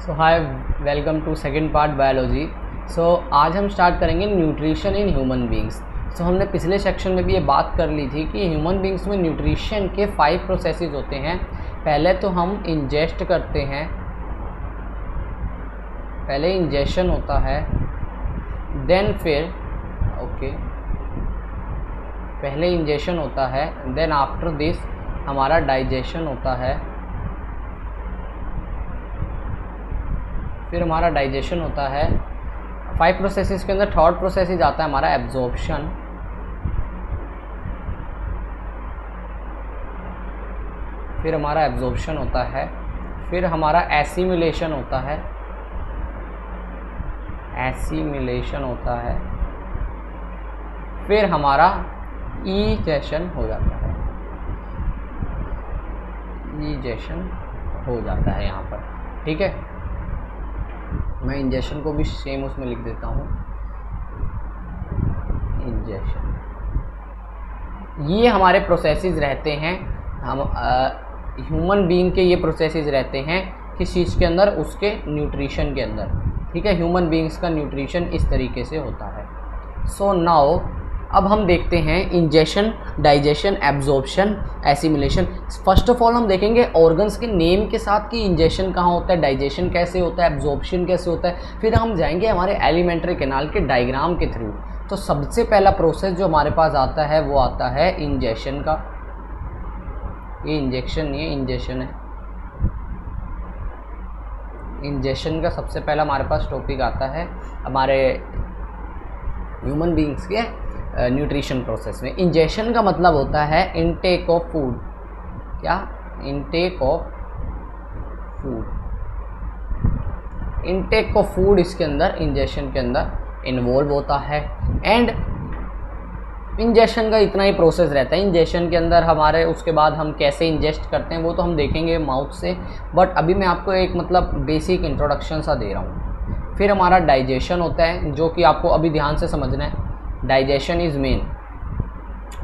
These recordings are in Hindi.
So hi, welcome to second part biology. So आज हम स्टार्ट करेंगे nutrition in human beings. So हमने पिछले सेक्शन में भी ये बात कर ली थी कि ह्यूमन बींग्स में न्यूट्रिशन के 5 प्रोसेसेस होते हैं। पहले तो हम इंजेस्ट करते हैं, पहले इंजेशन होता है, देन फिर पहले इंजेशन होता है, देन आफ्टर दिस हमारा डाइजेशन होता है, फिर हमारा डाइजेशन होता है। 5 प्रोसेसेस के अंदर थर्ड प्रोसेस आता है हमारा एब्जॉर्प्शन, फिर हमारा एब्जॉर्प्शन होता है, फिर हमारा एसिमिलेशन होता है, फिर हमारा ईजेशन हो जाता है, यहाँ पर। ठीक है, मैं इंजेक्शन को भी सेम उसमें लिख देता हूँ, इंजेक्शन। ये हमारे प्रोसेसेस रहते हैं, हम ह्यूमन बीइंग के ये प्रोसेसेस रहते हैं किस चीज़ के अंदर, उसके न्यूट्रिशन के अंदर। ठीक है, ह्यूमन बीइंग्स का न्यूट्रिशन इस तरीके से होता है। सो नाउ अब हम देखते हैं ingestion, digestion, absorption, assimilation. First of all हम देखेंगे ऑर्गन्स के नेम के साथ कि इंजेशन कहाँ होता है, डाइजेशन कैसे होता है, एब्जॉर्प्शन कैसे होता है। फिर हम जाएंगे हमारे एलिमेंट्री कैनाल के डायग्राम के थ्रू। तो सबसे पहला प्रोसेस जो हमारे पास आता है वो आता है इंजेशन का। ये इंजेक्शन नहीं है, इंजेशन है। इंजेशन का सबसे पहला हमारे पास टॉपिक आता है हमारे ह्यूमन बीइंग्स के न्यूट्रिशन प्रोसेस में। इंजेक्शन का मतलब होता है इनटेक ऑफ फूड। क्या? Intake of food. Intake of food इसके अंदर, इंजेक्शन के अंदर इन्वॉल्व होता है। एंड इंजेक्शन का इतना ही प्रोसेस रहता है। इंजेक्शन के अंदर हमारे उसके बाद हम कैसे इंजेस्ट करते हैं वो तो हम देखेंगे माउथ से, बट अभी मैं आपको एक मतलब बेसिक इंट्रोडक्शन सा दे रहा हूँ। फिर हमारा डाइजेशन होता है, जो कि आपको अभी ध्यान से समझना है। Digestion is main.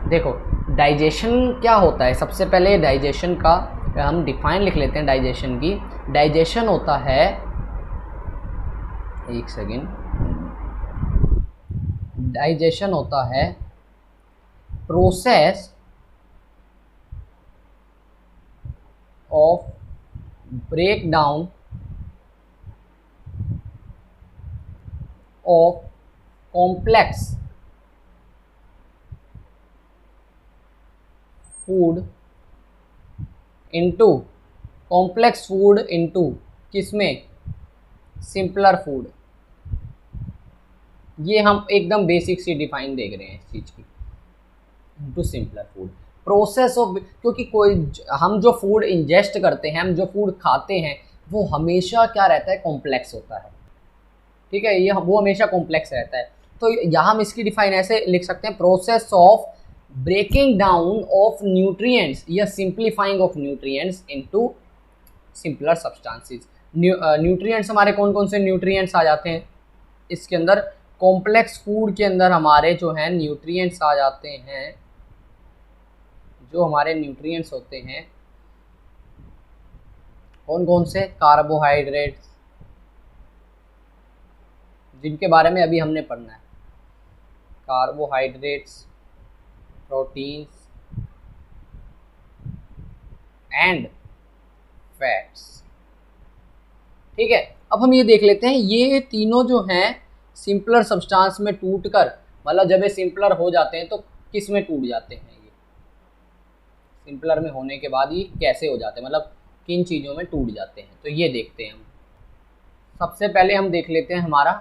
देखो डाइजेशन क्या होता है, सबसे पहले डाइजेशन का हम डिफाइन लिख लेते हैं। डाइजेशन की, डाइजेशन होता है, एक सेकेंड, डाइजेशन होता है process of break down of complex food into, complex food into किसमें, सिंपलर फूड। ये हम एकदम बेसिक सी डिफाइन देख रहे हैं इस चीज़ की, into simpler food. Process of, क्योंकि कोई हम जो फूड इंजेस्ट करते हैं, हम जो फूड खाते हैं वो हमेशा क्या रहता है, कॉम्प्लेक्स होता है। ठीक है, ये वो हमेशा कॉम्प्लेक्स रहता है। तो यहाँ हम इसकी डिफाइन ऐसे लिख सकते हैं, process of breaking down of nutrients या simplifying of nutrients into simpler substances. Nutrients हमारे कौन कौन से न्यूट्रिएंट्स आ जाते हैं इसके अंदर, कॉम्प्लेक्स फूड के अंदर हमारे जो हैं न्यूट्रिएंट्स आ जाते हैं, जो हमारे न्यूट्रिएंट्स होते हैं कौन कौन से, कार्बोहाइड्रेट्स, जिनके बारे में अभी हमने पढ़ना है। Carbohydrates, proteins and fats. ठीक है, अब हम ये देख लेते हैं, ये तीनों जो हैं सिंपलर सब्सटेंस में टूटकर, मतलब जब ये सिंपलर हो जाते हैं तो किस में टूट जाते हैं, ये सिंपलर में होने के बाद ये कैसे हो जाते हैं, मतलब किन चीज़ों में टूट जाते हैं। तो ये देखते हैं हम। सबसे पहले हम देख लेते हैं हमारा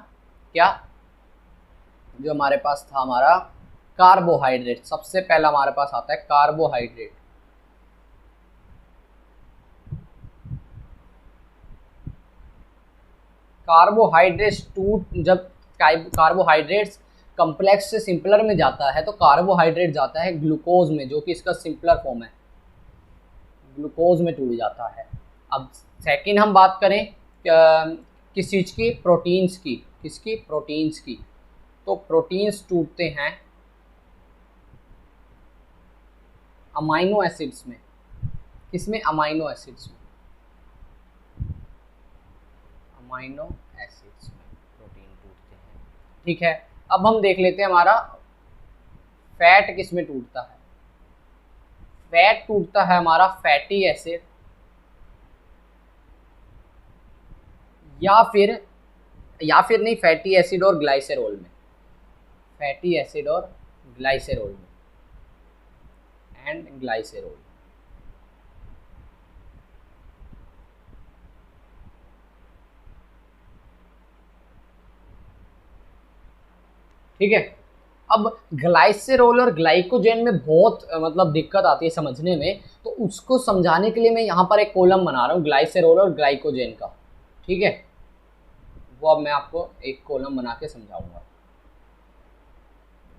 क्या, जो हमारे पास था हमारा कार्बोहाइड्रेट। सबसे पहला हमारे पास आता है कार्बोहाइड्रेट। कार्बोहाइड्रेट्स जब कार्बोहाइड्रेट्स कॉम्प्लेक्स से सिंपलर में जाता है तो कार्बोहाइड्रेट जाता है ग्लूकोज में, जो कि इसका सिंपलर फॉर्म है, ग्लूकोज में टूट जाता है। अब सेकंड हम बात करें किस चीज़ की, प्रोटीन्स की। किसकी? प्रोटीन्स की। तो प्रोटीन्स टूटते हैं अमाइनो एसिड्स में। किसमें? अमाइनो एसिड्स में। अमाइनो एसिड्स में प्रोटीन टूटते हैं। ठीक है, अब हम देख लेते हैं हमारा फैट किस में टूटता है। फैट टूटता है हमारा फैटी एसिड या फिर नहीं, फैटी एसिड और ग्लाइसेरोल में, फैटी एसिड और ग्लाइसेरोल में, एंड ग्लाइसेरोल। ठीक है, अब ग्लाइसेरोल और ग्लाइकोजेन में बहुत मतलब दिक्कत आती है समझने में, तो उसको समझाने के लिए मैं यहाँ पर एक कॉलम बना रहा हूँ ग्लाइसेरोल और ग्लाइकोजेन का। ठीक है, वो अब मैं आपको एक कॉलम बना के समझाऊंगा।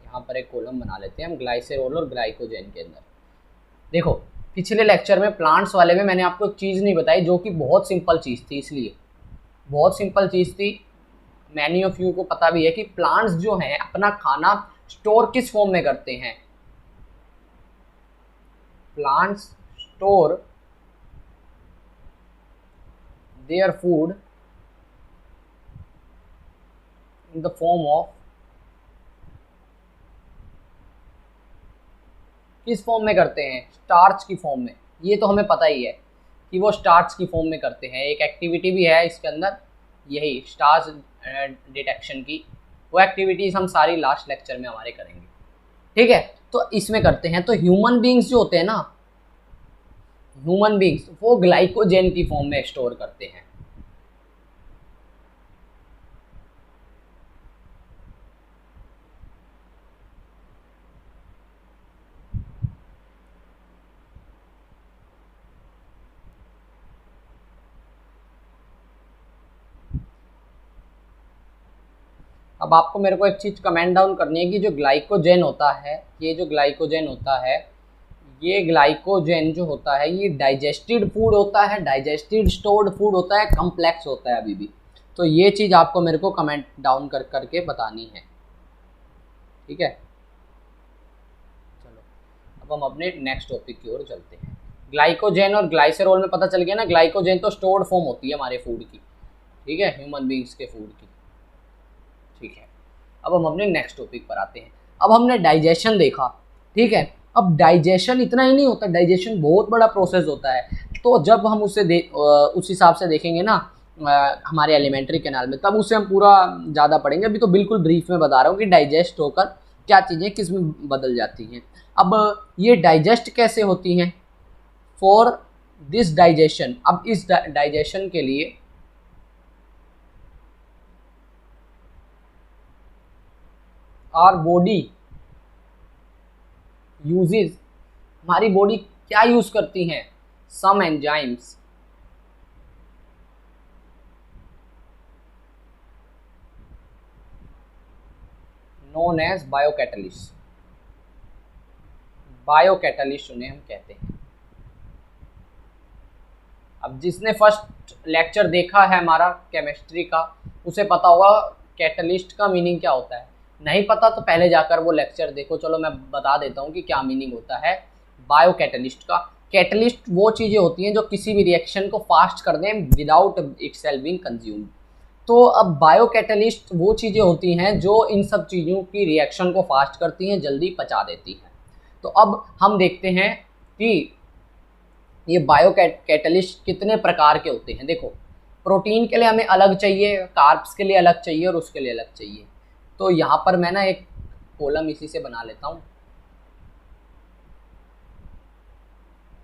यहाँ पर एक कॉलम बना लेते हैं हम ग्लाइसेरोल और ग्लाइकोजेन के अंदर। देखो, पिछले लेक्चर में प्लांट्स वाले में मैंने आपको एक चीज़ नहीं बताई जो कि बहुत सिंपल चीज़ थी, इसलिए बहुत सिंपल चीज़ थी, मैनी ऑफ यू को पता भी है कि प्लांट्स जो हैं अपना खाना स्टोर किस फॉर्म में करते हैं। Plants store their food in the form of, किस फॉर्म में करते हैं, स्टार्च की फॉर्म में। ये तो हमें पता ही है कि वो स्टार्च की फॉर्म में करते हैं। एक एक्टिविटी भी है इसके अंदर, यही स्टार्च डिटेक्शन की, वो एक्टिविटीज हम सारी लास्ट लेक्चर में हमारे करेंगे। ठीक है, तो इसमें करते हैं। तो ह्यूमन बींग्स जो होते हैं ना, ह्यूमन बींग्स वो ग्लाइकोजेन की फॉर्म में स्टोर करते हैं। अब आपको मेरे को एक चीज़ कमेंट डाउन करनी है कि जो ग्लाइकोजेन होता है, ये जो ग्लाइकोजेन होता है, ये ग्लाइकोजेन जो होता है ये डाइजेस्टेड फूड होता है, डाइजेस्टेड स्टोर्ड फूड होता है, कम्प्लेक्स होता है अभी भी। तो ये चीज़ आपको मेरे को कमेंट डाउन कर करके बतानी है। ठीक है, चलो अब हम अपने नेक्स्ट टॉपिक की ओर चलते हैं। ग्लाइकोजेन और ग्लाइसेरोल में पता चल गया ना, ग्लाइकोजेन तो स्टोर्ड फॉर्म होती है हमारे फूड की। ठीक है, ह्यूमन बींग्स के फूड की। ठीक है, अब हम अपने नेक्स्ट टॉपिक पर आते हैं। अब हमने डाइजेशन देखा। ठीक है, अब डाइजेशन इतना ही नहीं होता, डाइजेशन बहुत बड़ा प्रोसेस होता है। तो जब हम उस हिसाब से देखेंगे ना हमारे एलिमेंट्री कैनाल में, तब उसे हम पूरा ज़्यादा पढ़ेंगे। अभी तो बिल्कुल ब्रीफ में बता रहा हूँ कि डाइजेस्ट होकर क्या चीज़ें किस में बदल जाती हैं। अब ये डाइजेस्ट कैसे होती हैं, फॉर दिस डाइजेशन, अब इस डाइजेशन के लिए आवर बॉडी यूजेस, हमारी बॉडी क्या यूज करती हैं, some enzymes known as biocatalyst. Biocatalyst उन्हें हम कहते हैं। अब जिसने फर्स्ट लेक्चर देखा है हमारा केमिस्ट्री का, उसे पता होगा कैटलिस्ट का मीनिंग क्या होता है। नहीं पता तो पहले जाकर वो लेक्चर देखो। चलो मैं बता देता हूँ कि क्या मीनिंग होता है बायो कैटलिस्ट का। कैटलिस्ट वो चीज़ें होती हैं जो किसी भी रिएक्शन को फास्ट कर दें विदाउट इटसेल्फ बीइंग कंज्यूम्ड। तो अब बायो कैटलिस्ट वो चीज़ें होती हैं जो इन सब चीज़ों की रिएक्शन को फास्ट करती हैं, जल्दी पचा देती हैं। तो अब हम देखते हैं कि ये बायो कैटलिस्ट कितने प्रकार के होते हैं। देखो, प्रोटीन के लिए हमें अलग चाहिए, कार्ब्स के लिए अलग चाहिए और उसके लिए अलग चाहिए। तो यहाँ पर मैं ना एक कॉलम इसी से बना लेता हूँ।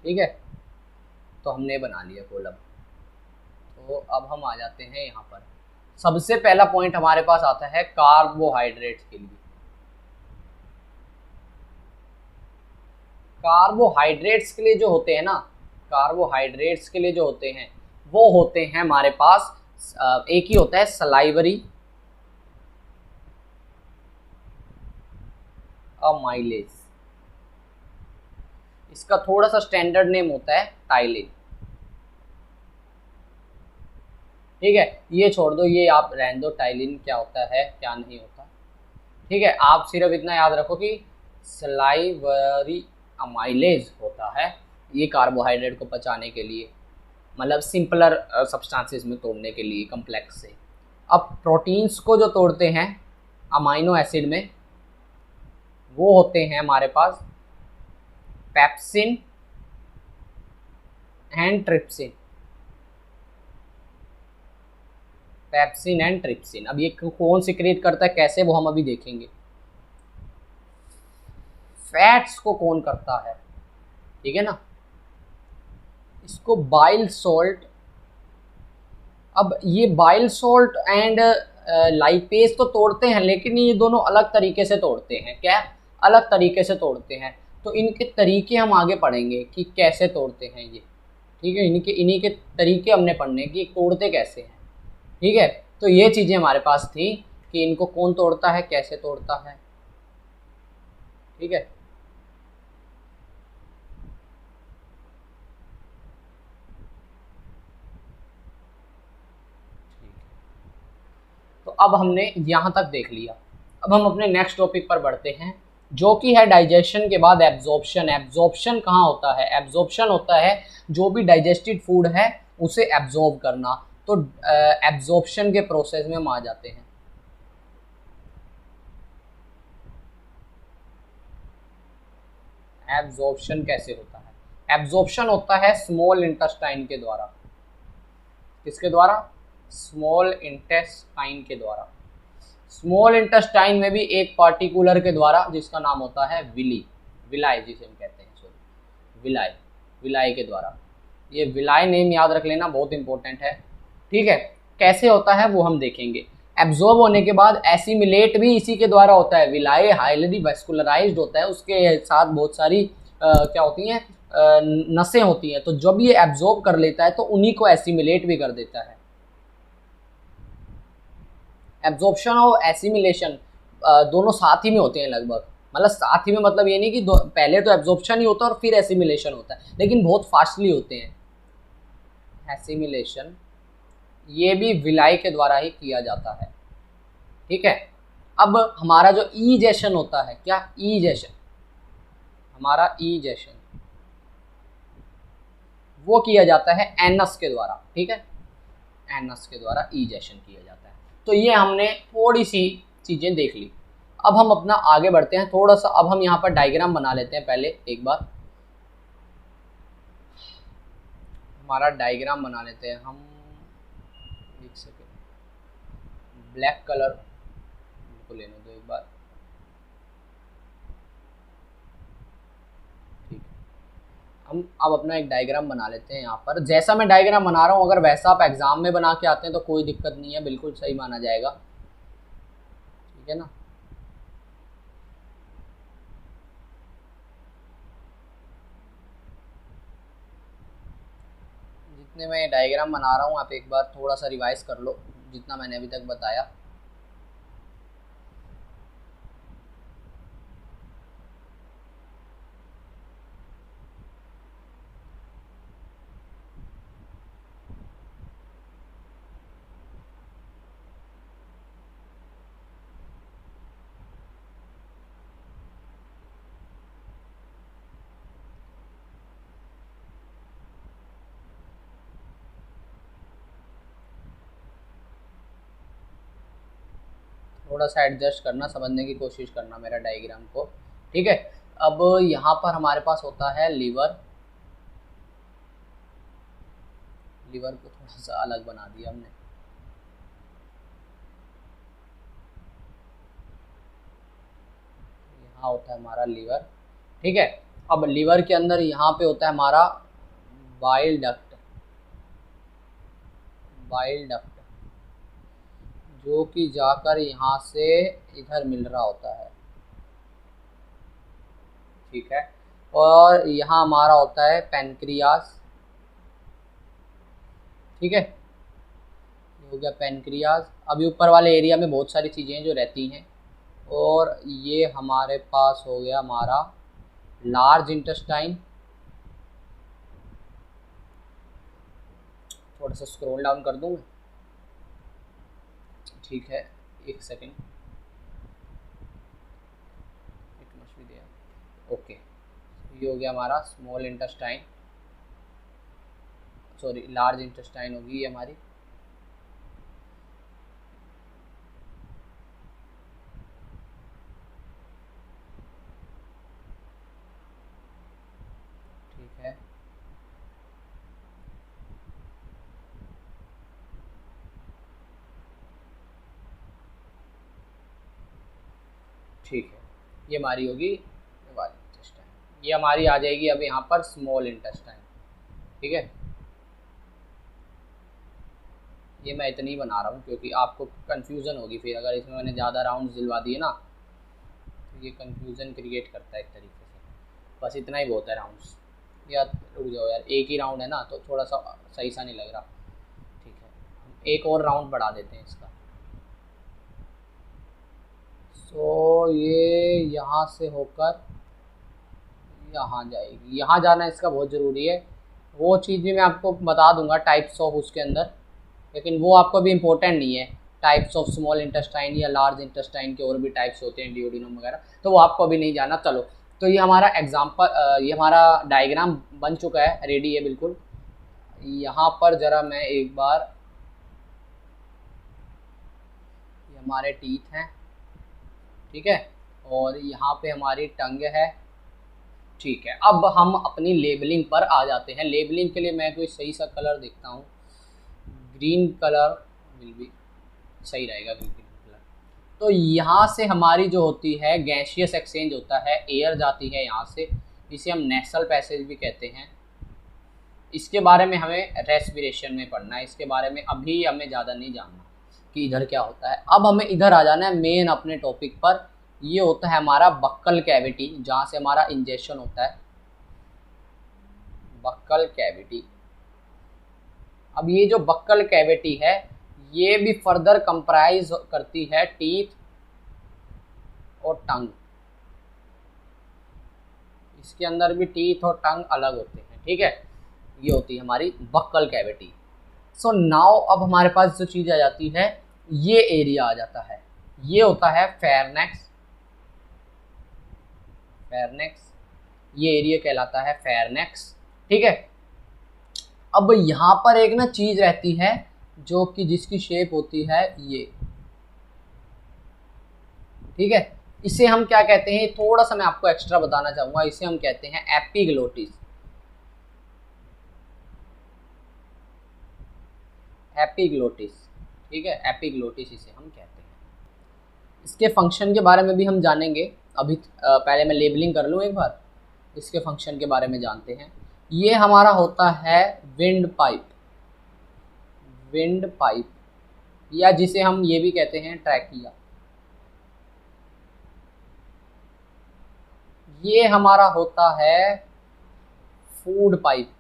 ठीक है, तो हमने बना लिया कॉलम। तो अब हम आ जाते हैं यहाँ पर। सबसे पहला पॉइंट हमारे पास आता है कार्बोहाइड्रेट्स के लिए। कार्बोहाइड्रेट्स के लिए जो होते हैं ना, कार्बोहाइड्रेट्स के लिए जो होते हैं वो होते हैं हमारे पास एक ही होता है सलाइवरी अमाइलेज। इसका थोड़ा सा स्टैंडर्ड नेम होता है टाइलिन। ठीक है, ये छोड़ दो, ये आप रहने दो, टाइलिन क्या होता है क्या नहीं होता। ठीक है, आप सिर्फ इतना याद रखो कि सलाइवरी अमाइलेज होता है ये कार्बोहाइड्रेट को पचाने के लिए। मतलब सिंपलर सब्सटेंसेस में तोड़ने के लिए कम्प्लेक्स से। अब प्रोटीन्स को जो तोड़ते हैं अमाइनो एसिड में, वो होते हैं हमारे पास pepsin and trypsin. Pepsin and trypsin, अब ये कौन सिक्रिएट करता है, कैसे, वो हम अभी देखेंगे। फैट्स को कौन करता है, ठीक है ना, इसको बाइल सॉल्ट। अब ये बाइल सॉल्ट एंड लाइपेज तो तोड़ते हैं, लेकिन ये दोनों अलग तरीके से तोड़ते हैं। क्या, अलग तरीके से तोड़ते हैं। तो इनके तरीके हम आगे पढ़ेंगे कि कैसे तोड़ते हैं ये, ठीक है। इन्हीं के तरीके हमने पढ़ने कि तोड़ते कैसे हैं, ठीक है। तो ये चीज़ें हमारे पास थी कि इनको कौन तोड़ता है, कैसे तोड़ता है, ठीक है। तो अब हमने यहाँ तक देख लिया। अब हम अपने नेक्स्ट टॉपिक पर बढ़ते हैं, जो कि है डाइजेशन के बाद एब्जॉर्प्शन। एब्जॉर्प्शन कहाँ होता है, एब्जॉर्प्शन होता है जो भी डाइजेस्टेड फूड है उसे एब्जॉर्ब करना। तो एब्जॉर्प्शन के प्रोसेस में हम आ जाते हैं। एब्जॉर्प्शन कैसे होता है, एब्जॉर्प्शन होता है स्मॉल इंटेस्टाइन के द्वारा। किसके द्वारा, स्मॉल इंटेस्टाइन के द्वारा। स्मॉल इंटेस्टाइन में भी एक पार्टिकुलर के द्वारा, जिसका नाम होता है विली, विलाई जिसे हम कहते हैं, सॉरी विलाई, विलाई के द्वारा। ये विलाई नेम याद रख लेना, बहुत इंपॉर्टेंट है, ठीक है। कैसे होता है वो हम देखेंगे। एब्जॉर्ब होने के बाद एसिमिलेट भी इसी के द्वारा होता है। विलाई हाईली वेस्कुलराइज्ड होता है, उसके साथ बहुत सारी क्या होती हैं, नसें होती हैं। तो जब ये एब्जॉर्ब कर लेता है तो उन्हीं को एसिमिलेट भी कर देता है। एब्जॉर्प्शन और एसिमिलेशन दोनों साथ ही में होते हैं लगभग, मतलब साथ ही में, मतलब ये नहीं कि पहले तो एब्जॉर्प्शन ही होता है और फिर एसिमिलेशन होता है, लेकिन बहुत फास्टली होते हैं। एसिमिलेशन ये भी विलाई के द्वारा ही किया जाता है, ठीक है। अब हमारा जो ईजेशन होता है, क्या ईजेशन, हमारा ईजेशन वो किया जाता है एनस के द्वारा, ठीक है। एनस के द्वारा ईजेशन किया जाता है। तो ये हमने थोड़ी सी चीज़ें देख ली। अब हम अपना आगे बढ़ते हैं थोड़ा सा। अब हम यहाँ पर डायग्राम बना लेते हैं पहले एक बार, हमारा डायग्राम बना लेते हैं हम। एक सेकेंड, ब्लैक कलर को लेने दो एक बार, ठीक है। हम अब अपना एक डायग्राम बना लेते हैं यहाँ पर। जैसा मैं डायग्राम बना रहा हूँ, अगर वैसा आप एग्जाम में बना के आते हैं तो कोई दिक्कत नहीं है, बिल्कुल सही माना जाएगा, ठीक है ना। जितने मैं डायग्राम बना रहा हूँ आप एक बार थोड़ा सा रिवाइज कर लो, जितना मैंने अभी तक बताया। थोड़ा सा एडजस्ट करना, समझने की कोशिश करना मेरा डायग्राम को, ठीक है। अब यहाँ पर हमारे पास होता है लीवर। लीवर को थोड़ा सा अलग बना दिया हमने। यहाँ होता है हमारा लीवर, ठीक है। अब लीवर के अंदर यहाँ पे होता है हमारा बाइल डक्ट, बाइल डक्ट जो कि जाकर यहाँ से इधर मिल रहा होता है, ठीक है। और यहाँ हमारा होता है पैनक्रियास, ठीक है, हो गया पैनक्रियास। अभी ऊपर वाले एरिया में बहुत सारी चीज़ें जो रहती हैं। और ये हमारे पास हो गया हमारा लार्ज इंटेस्टाइन। थोड़ा सा स्क्रॉल डाउन कर दूँ मैं, ठीक है, एक सेकेंड, it must be there, okay. ये हो गया हमारा small intestine. Sorry large intestine होगी ये हमारी। ठीक है, ठीक है, ये हमारी होगी वाली इंटेस्टाइन, ये हमारी आ जाएगी अब यहाँ पर स्मॉल इंटेस्टाइन। ठीक है, ये मैं इतनी बना रहा हूँ क्योंकि आपको कंफ्यूजन होगी फिर अगर इसमें मैंने ज़्यादा राउंड दिलवा दिए ना, तो ये कंफ्यूजन क्रिएट करता है एक तरीके से। बस इतना ही बहुत है राउंड्स। या रुक जाओ यार, एक ही राउंड है ना तो थोड़ा सा सही सा नहीं लग रहा। ठीक है, हम एक और राउंड बढ़ा देते हैं इसका। सो ये यहाँ से होकर यहाँ जाएगी, यहाँ जाना इसका बहुत ज़रूरी है। वो चीज़ भी मैं आपको बता दूंगा टाइप्स ऑफ उसके अंदर, लेकिन वो आपको भी इम्पोर्टेंट नहीं है। टाइप्स ऑफ स्मॉल इंटेस्टाइन या लार्ज इंटेस्टाइन के और भी टाइप्स होते हैं, डिओडिनम वगैरह, तो वो आपको अभी नहीं जाना। चलो, तो ये हमारा एग्जाम्पल, ये हमारा डायग्राम बन चुका है, रेडी है बिल्कुल। यहाँ पर ज़रा मैं एक बार, ये हमारे टीथ हैं, ठीक है, और यहाँ पे हमारी टंग है। ठीक है, अब हम अपनी लेबलिंग पर आ जाते हैं। लेबलिंग के लिए मैं कोई सही सा कलर देखता हूँ, ग्रीन कलर विल भी सही रहेगा, ग्रीन कलर। तो यहाँ से हमारी जो होती है गैसियस एक्सचेंज होता है, एयर जाती है यहाँ से, इसे हम नेसल पैसेज भी कहते हैं। इसके बारे में हमें रेस्पिरेशन में पढ़ना है, इसके बारे में अभी हमें ज़्यादा नहीं जानना कि इधर क्या होता है। अब हमें इधर आ जाना है मेन अपने टॉपिक पर। ये होता है हमारा बक्कल कैविटी, जहाँ से हमारा इंजेक्शन होता है, बक्कल कैविटी। अब ये जो बक्कल कैविटी है ये भी फर्दर कंप्राइज करती है टीथ और टंग। इसके अंदर भी टीथ और टंग अलग होते हैं। ठीक है, ये होती है हमारी बक्कल कैविटी। सो नाउ अब हमारे पास जो चीज़ आ जाती है, ये एरिया आ जाता है, ये होता है फेरनेक्स। फेरनेक्स, ये एरिया कहलाता है फेरनेक्स। ठीक है, अब यहाँ पर एक ना चीज़ रहती है जो कि जिसकी शेप होती है ये। ठीक है, इसे हम क्या कहते हैं, थोड़ा सा मैं आपको एक्स्ट्रा बताना चाहूँगा। इसे हम कहते हैं एपिग्लोटिस। एपिग्लोटिस, ठीक है, एपिग्लोटिस इसे हम कहते हैं। इसके फंक्शन के बारे में भी हम जानेंगे। अभी पहले मैं लेबलिंग कर लूँ एक बार, इसके फंक्शन के बारे में जानते हैं। ये हमारा होता है विंड पाइप, विंड पाइप, या जिसे हम ये भी कहते हैं ट्रैकिया। ये हमारा होता है फूड पाइप,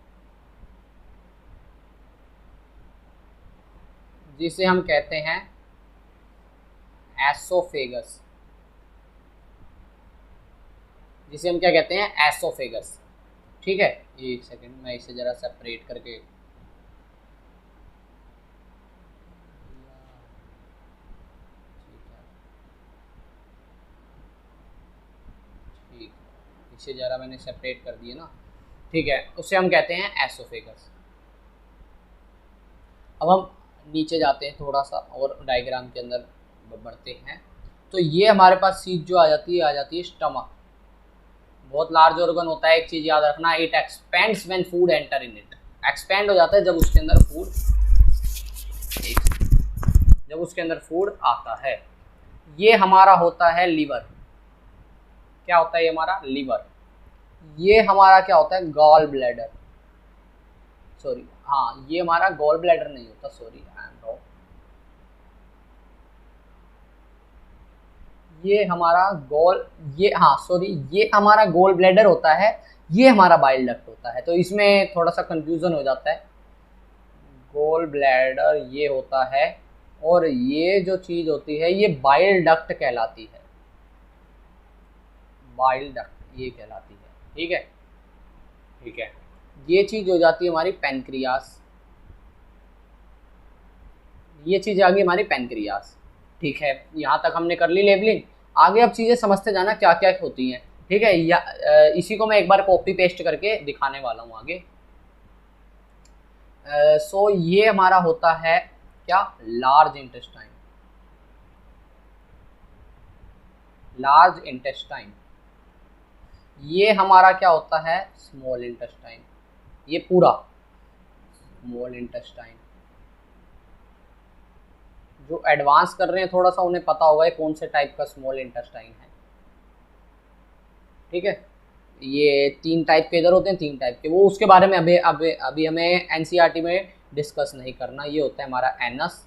जिसे हम कहते हैं एसोफेगस, जिसे हम क्या कहते हैं, एसोफेगस। ठीक है, एक सेकंड मैं इसे जरा सेपरेट करके, ठीक, इसे जरा मैंने सेपरेट कर दिया ना। ठीक है, उसे हम कहते हैं एसोफेगस। अब हम नीचे जाते हैं थोड़ा सा और डायग्राम के अंदर बढ़ते हैं। तो ये हमारे पास चीज जो आ जाती है स्टमक। बहुत लार्ज ऑर्गन होता है, एक चीज याद रखना, it expends when food enter in it. Expand हो जाता है जब उसके अंदर फूड, जब उसके अंदर फूड आता है। ये हमारा होता है लीवर। क्या होता है ये हमारा लीवर। ये हमारा क्या होता है, गॉल ब्लैडर। सॉरी, हाँ, ये हमारा गॉल ब्लैडर नहीं होता, सॉरी आई एम रॉन्ग। ये हमारा गोल, ये हाँ सॉरी, ये हमारा गोल ब्लैडर होता है, ये हमारा बाइल डक्ट होता है। तो इसमें थोड़ा सा कंफ्यूजन हो जाता है। गोल ब्लैडर ये होता है और ये जो चीज़ होती है ये बाइल डक्ट कहलाती है, बाइल डक्ट ये कहलाती है। ठीक है, ठीक है, ये चीज़ हो जाती है हमारी पैनक्रियास। ये चीज़ आ गई हमारी पैनक्रियास। ठीक है, यहाँ तक हमने कर ली लेबलिंग। आगे अब चीज़ें समझते जाना क्या क्या होती हैं। ठीक है, इसी को मैं एक बार कॉपी पेस्ट करके दिखाने वाला हूँ आगे। सो ये हमारा होता है क्या, लार्ज इंटेस्टाइन। लार्ज इंटेस्टाइन ये हमारा क्या होता है, स्मॉल इंटेस्टाइन। ये पूरा स्मॉल इंटेस्टाइन। जो एडवांस कर रहे हैं थोड़ा सा उन्हें पता होगा ये कौन से टाइप का स्मॉल इंटेस्टाइन है। ठीक है, ये 3 टाइप के इधर होते हैं, 3 टाइप के वो, उसके बारे में अभी अभी अभी हमें एनसीईआरटी में डिस्कस नहीं करना। ये होता है हमारा एनस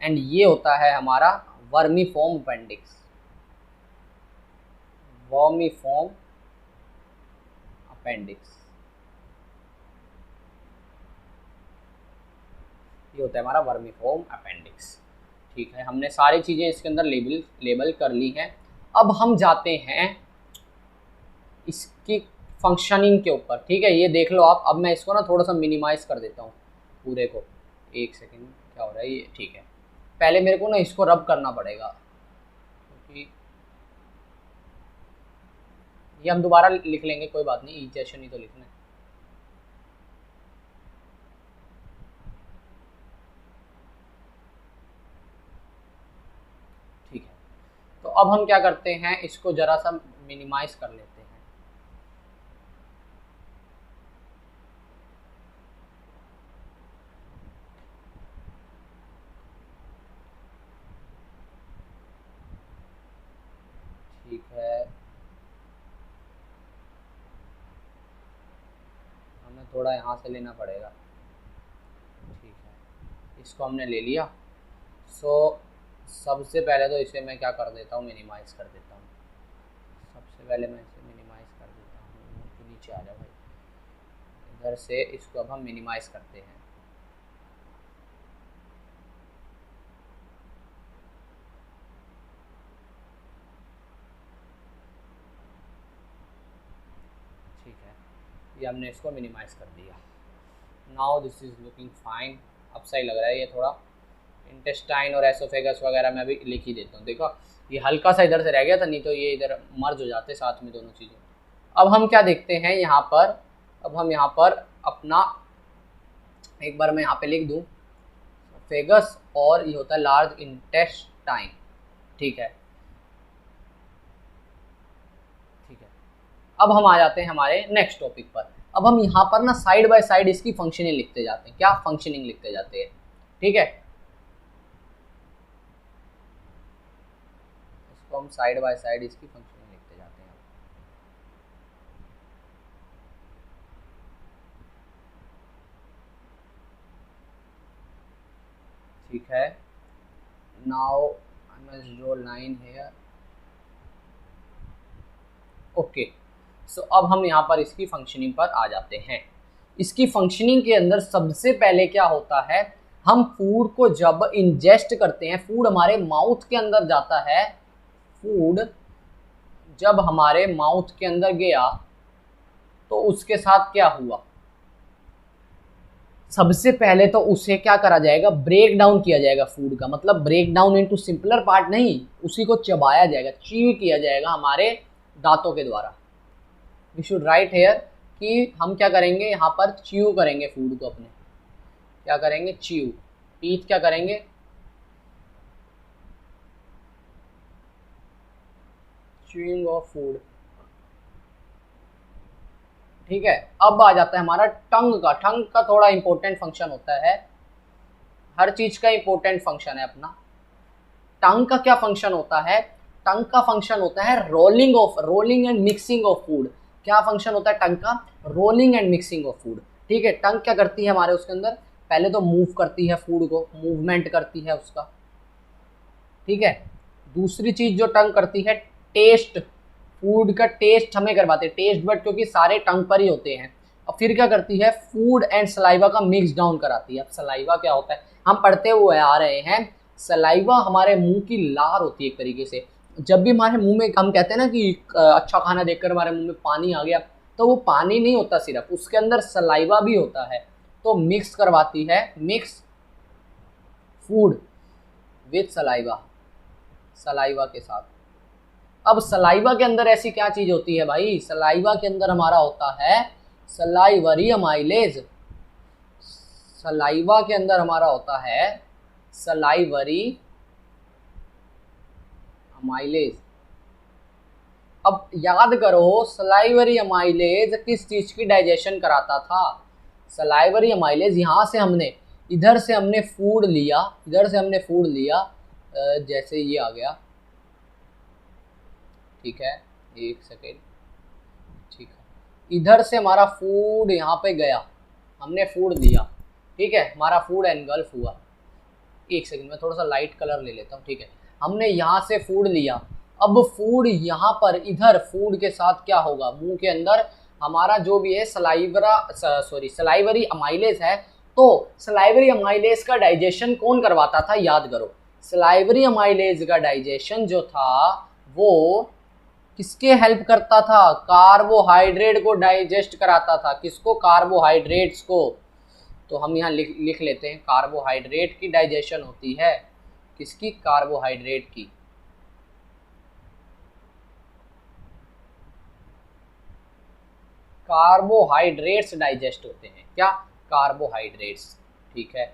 एंड ये होता है हमारा वर्मीफॉर्म अपेंडिक्स। वर्मीफॉर्म अपेंडिक्स ये होता है हमारा वर्मीफॉर्म अपेंडिक्स। ठीक है, हमने सारी चीज़ें इसके अंदर लेबल कर ली हैं। अब हम जाते हैं इसकी फंक्शनिंग के ऊपर। ठीक है, ये देख लो आप। अब मैं इसको ना थोड़ा सा मिनिमाइज कर देता हूँ पूरे को। एक सेकेंड, क्या हो रहा है ये, ठीक है। पहले मेरे को ना इसको रब करना पड़ेगा क्योंकि ये हम दोबारा लिख लेंगे, कोई बात नहीं, इक्वेशन ही तो लिखना है। ठीक है, तो अब हम क्या करते हैं, इसको जरा सा मिनिमाइज कर लेते हैं। ठीक है, हमें थोड़ा यहाँ से लेना पड़ेगा। ठीक है, इसको हमने ले लिया। सो सबसे पहले तो इसे मैं क्या कर देता हूँ, मिनिमाइज़ कर देता हूँ। सबसे पहले मैं इसे मिनिमाइज़ कर देता हूँ। तो नीचे आ जाओ भाई, इधर से इसको अब हम मिनिमाइज़ करते हैं। ठीक है, ये हमने इसको मिनिमाइज़ कर दिया। Now this is looking fine. अब सही लग रहा है। ये थोड़ा इंटेस्टाइन और एसोफेगस वगैरह मैं भी लिख ही देता हूँ। देखो ये हल्का सा इधर से रह गया था, नहीं तो ये इधर मर्ज हो जाते साथ में दोनों चीज़ें। अब हम क्या देखते हैं यहाँ पर, अब हम यहाँ पर अपना एक बार मैं यहाँ पे लिख दूँ फेगस और ये होता है लार्ज इंटेस्टाइन। ठीक है, ठीक है। अब हम आ जाते हैं हमारे नेक्स्ट टॉपिक पर। अब हम यहाँ पर ना साइड बाय साइड इसकी फंक्शनिंग लिखते जाते हैं। क्या फंक्शनिंग लिखते जाते हैं। ठीक है, इसको हम साइड बाय साइड इसकी फंक्शनिंग लिखते जाते हैं। ठीक है, now I must draw line here. Okay, so अब हम यहाँ पर इसकी फंक्शनिंग पर आ जाते हैं। इसकी फंक्शनिंग के अंदर सबसे पहले क्या होता है, हम फूड को जब इंजेस्ट करते हैं, फूड हमारे माउथ के अंदर जाता है, फूड जब हमारे माउथ के अंदर गया तो उसके साथ क्या हुआ, सबसे पहले तो उसे क्या करा जाएगा, ब्रेक डाउन किया जाएगा। फूड का मतलब break down into simpler part नहीं, उसी को चबाया जाएगा, च्यू किया जाएगा हमारे दांतों के द्वारा। वी शुड राइट हेयर कि हम क्या करेंगे, यहाँ पर च्यू करेंगे फूड को अपने। क्या करेंगे, च्यू। टीथ क्या करेंगे, च्यूइंग ऑफ फूड। ठीक है, अब आ जाता है हमारा टंग का। टंग का थोड़ा इंपॉर्टेंट फंक्शन होता है, हर चीज का इंपॉर्टेंट फंक्शन है अपना। टंग का क्या फंक्शन होता है, टंग का फंक्शन होता है rolling and mixing of food. क्या फंक्शन होता है टंग का, rolling and mixing of food. ठीक है, टंग क्या करती है हमारे उसके अंदर, पहले तो मूव करती है फूड को, मूवमेंट करती है उसका। ठीक है, दूसरी चीज जो टंग करती है, टेस्ट, फूड का टेस्ट हमें करवाते हैं, टेस्ट बट क्योंकि सारे टंग पर ही होते हैं। और फिर क्या करती है, फूड एंड सलाइवा का मिक्स डाउन कराती है। अब सलाइवा क्या होता है, हम पढ़ते हुए आ रहे हैं, सलाइवा हमारे मुंह की लार होती है एक तरीके से। जब भी हमारे मुंह में, हम कहते हैं ना कि अच्छा खाना देखकर हमारे मुंह में पानी आ गया, तो वो पानी नहीं होता सिर्फ, उसके अंदर सलाइवा भी होता है। तो मिक्स करवाती है, mix food with saliva, saliva के साथ। अब सलाइवा के अंदर ऐसी क्या चीज होती है भाई, सलाइवा के अंदर हमारा होता है सलाइवरी अमाइलेज। सलाइवा के अंदर हमारा होता है सलाइवरी अमाइलेज। अब याद करो सलाइवरी अमाइलेज किस चीज की डाइजेशन कराता था? सलाइवरी अमाइलेज यहाँ से हमने इधर से हमने फूड लिया, इधर से हमने फूड लिया, जैसे ये आ गया, ठीक है, एक सेकेंड, ठीक है, इधर से हमारा फूड यहाँ पे गया, हमने फूड लिया, ठीक है, हमारा फूड एनगल्फ हुआ। एक सेकेंड में थोड़ा सा लाइट कलर ले लेता हूँ, ठीक है, हमने यहाँ से फूड लिया, अब फूड यहाँ पर इधर फूड के साथ क्या होगा, मुंह के अंदर हमारा जो भी है सलाइवरी अमाइलेज है, तो सलाइवरी अमाइलेज का डाइजेशन कौन करवाता था? याद करो, सलाइवरी अमाइलेज का डाइजेशन जो था वो किसके हेल्प करता था? कार्बोहाइड्रेट को डाइजेस्ट कराता था। किसको? कार्बोहाइड्रेट्स को। तो हम यहाँ लिख लेते हैं, कार्बोहाइड्रेट की डाइजेशन होती है। किसकी? कार्बोहाइड्रेट की। कार्बोहाइड्रेट्स डाइजेस्ट होते हैं। क्या? कार्बोहाइड्रेट्स, ठीक है।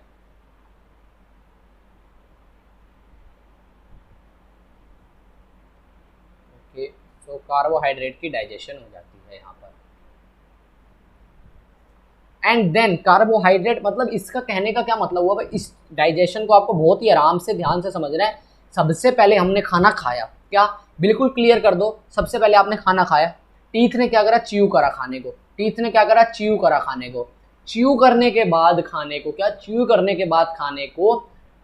ओके, तो कार्बोहाइड्रेट की डाइजेशन हो जाती है यहाँ पर। एंड देन कार्बोहाइड्रेट, मतलब इसका कहने का क्या मतलब हुआ भाई? इस डाइजेशन को आपको बहुत ही आराम से ध्यान से समझना है। सबसे पहले हमने खाना खाया, क्या? बिल्कुल क्लियर कर दो। सबसे पहले आपने खाना खाया, टीथ ने क्या करा? च्यू करा खाने को। टीथ ने क्या करा? च्यू करा खाने को। च्यू करने के बाद खाने को क्या? च्यू करने के बाद खाने को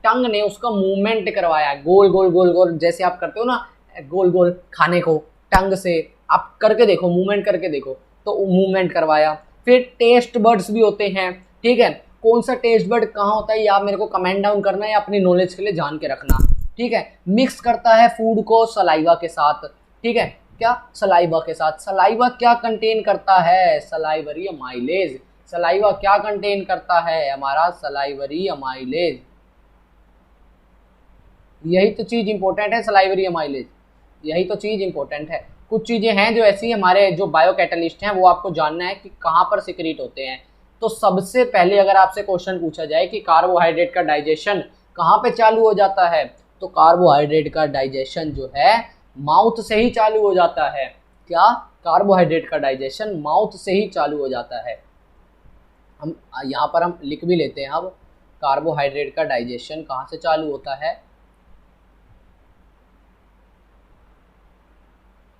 टंग ने उसका मूवमेंट करवाया, गोल गोल गोल गोल, जैसे आप करते हो ना गोल गोल खाने को टंग से, आप करके देखो, मूवमेंट करके देखो, तो मूवमेंट करवाया। फिर टेस्ट बर्ड्स भी होते हैं, ठीक है। कौन सा टेस्ट बर्ड कहाँ होता है ये आप मेरे को कमेंट डाउन करना है, अपनी नॉलेज के लिए जान के रखना, ठीक है। मिक्स करता है फूड को सलाइवा के साथ, ठीक है। क्या? सलाइवा के साथ। सलाइवा क्या कंटेन करता है? Salivary amylase. सलाइवा क्या कंटेन करता है? हमारा सलाइवरी अमाइलेज। यही तो चीज इंपॉर्टेंट है, सलाइवरी अमाइलेज, यही तो चीज इंपॉर्टेंट है। कुछ चीजें हैं जो ऐसी हमारे जो बायो कैटलिस्ट हैं वो आपको जानना है कि कहाँ पर सिक्रीट होते हैं। तो सबसे पहले अगर आपसे क्वेश्चन पूछा जाए कि कार्बोहाइड्रेट का डाइजेशन कहाँ पे चालू हो जाता है, तो कार्बोहाइड्रेट का डाइजेशन जो है माउथ से ही चालू हो जाता है। क्या? कार्बोहाइड्रेट का डाइजेशन माउथ से ही चालू हो जाता है। हम यहाँ पर हम लिख भी लेते हैं, अब कार्बोहाइड्रेट का डाइजेशन कहाँ से चालू होता है?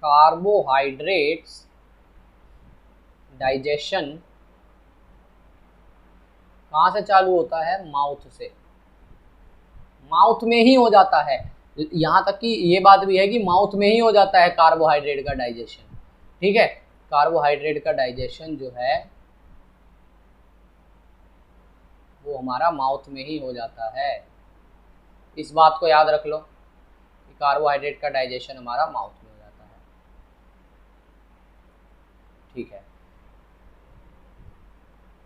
कार्बोहाइड्रेट्स डाइजेशन कहाँ से चालू होता है? माउथ से। माउथ में ही हो जाता है। यहाँ तक कि ये बात भी है कि माउथ में ही हो जाता है कार्बोहाइड्रेट का डाइजेशन, ठीक है। कार्बोहाइड्रेट का डाइजेशन जो है वो हमारा माउथ में ही हो जाता है। इस बात को याद रख लो कि कार्बोहाइड्रेट का डाइजेशन हमारा माउथ में हो जाता है, ठीक है।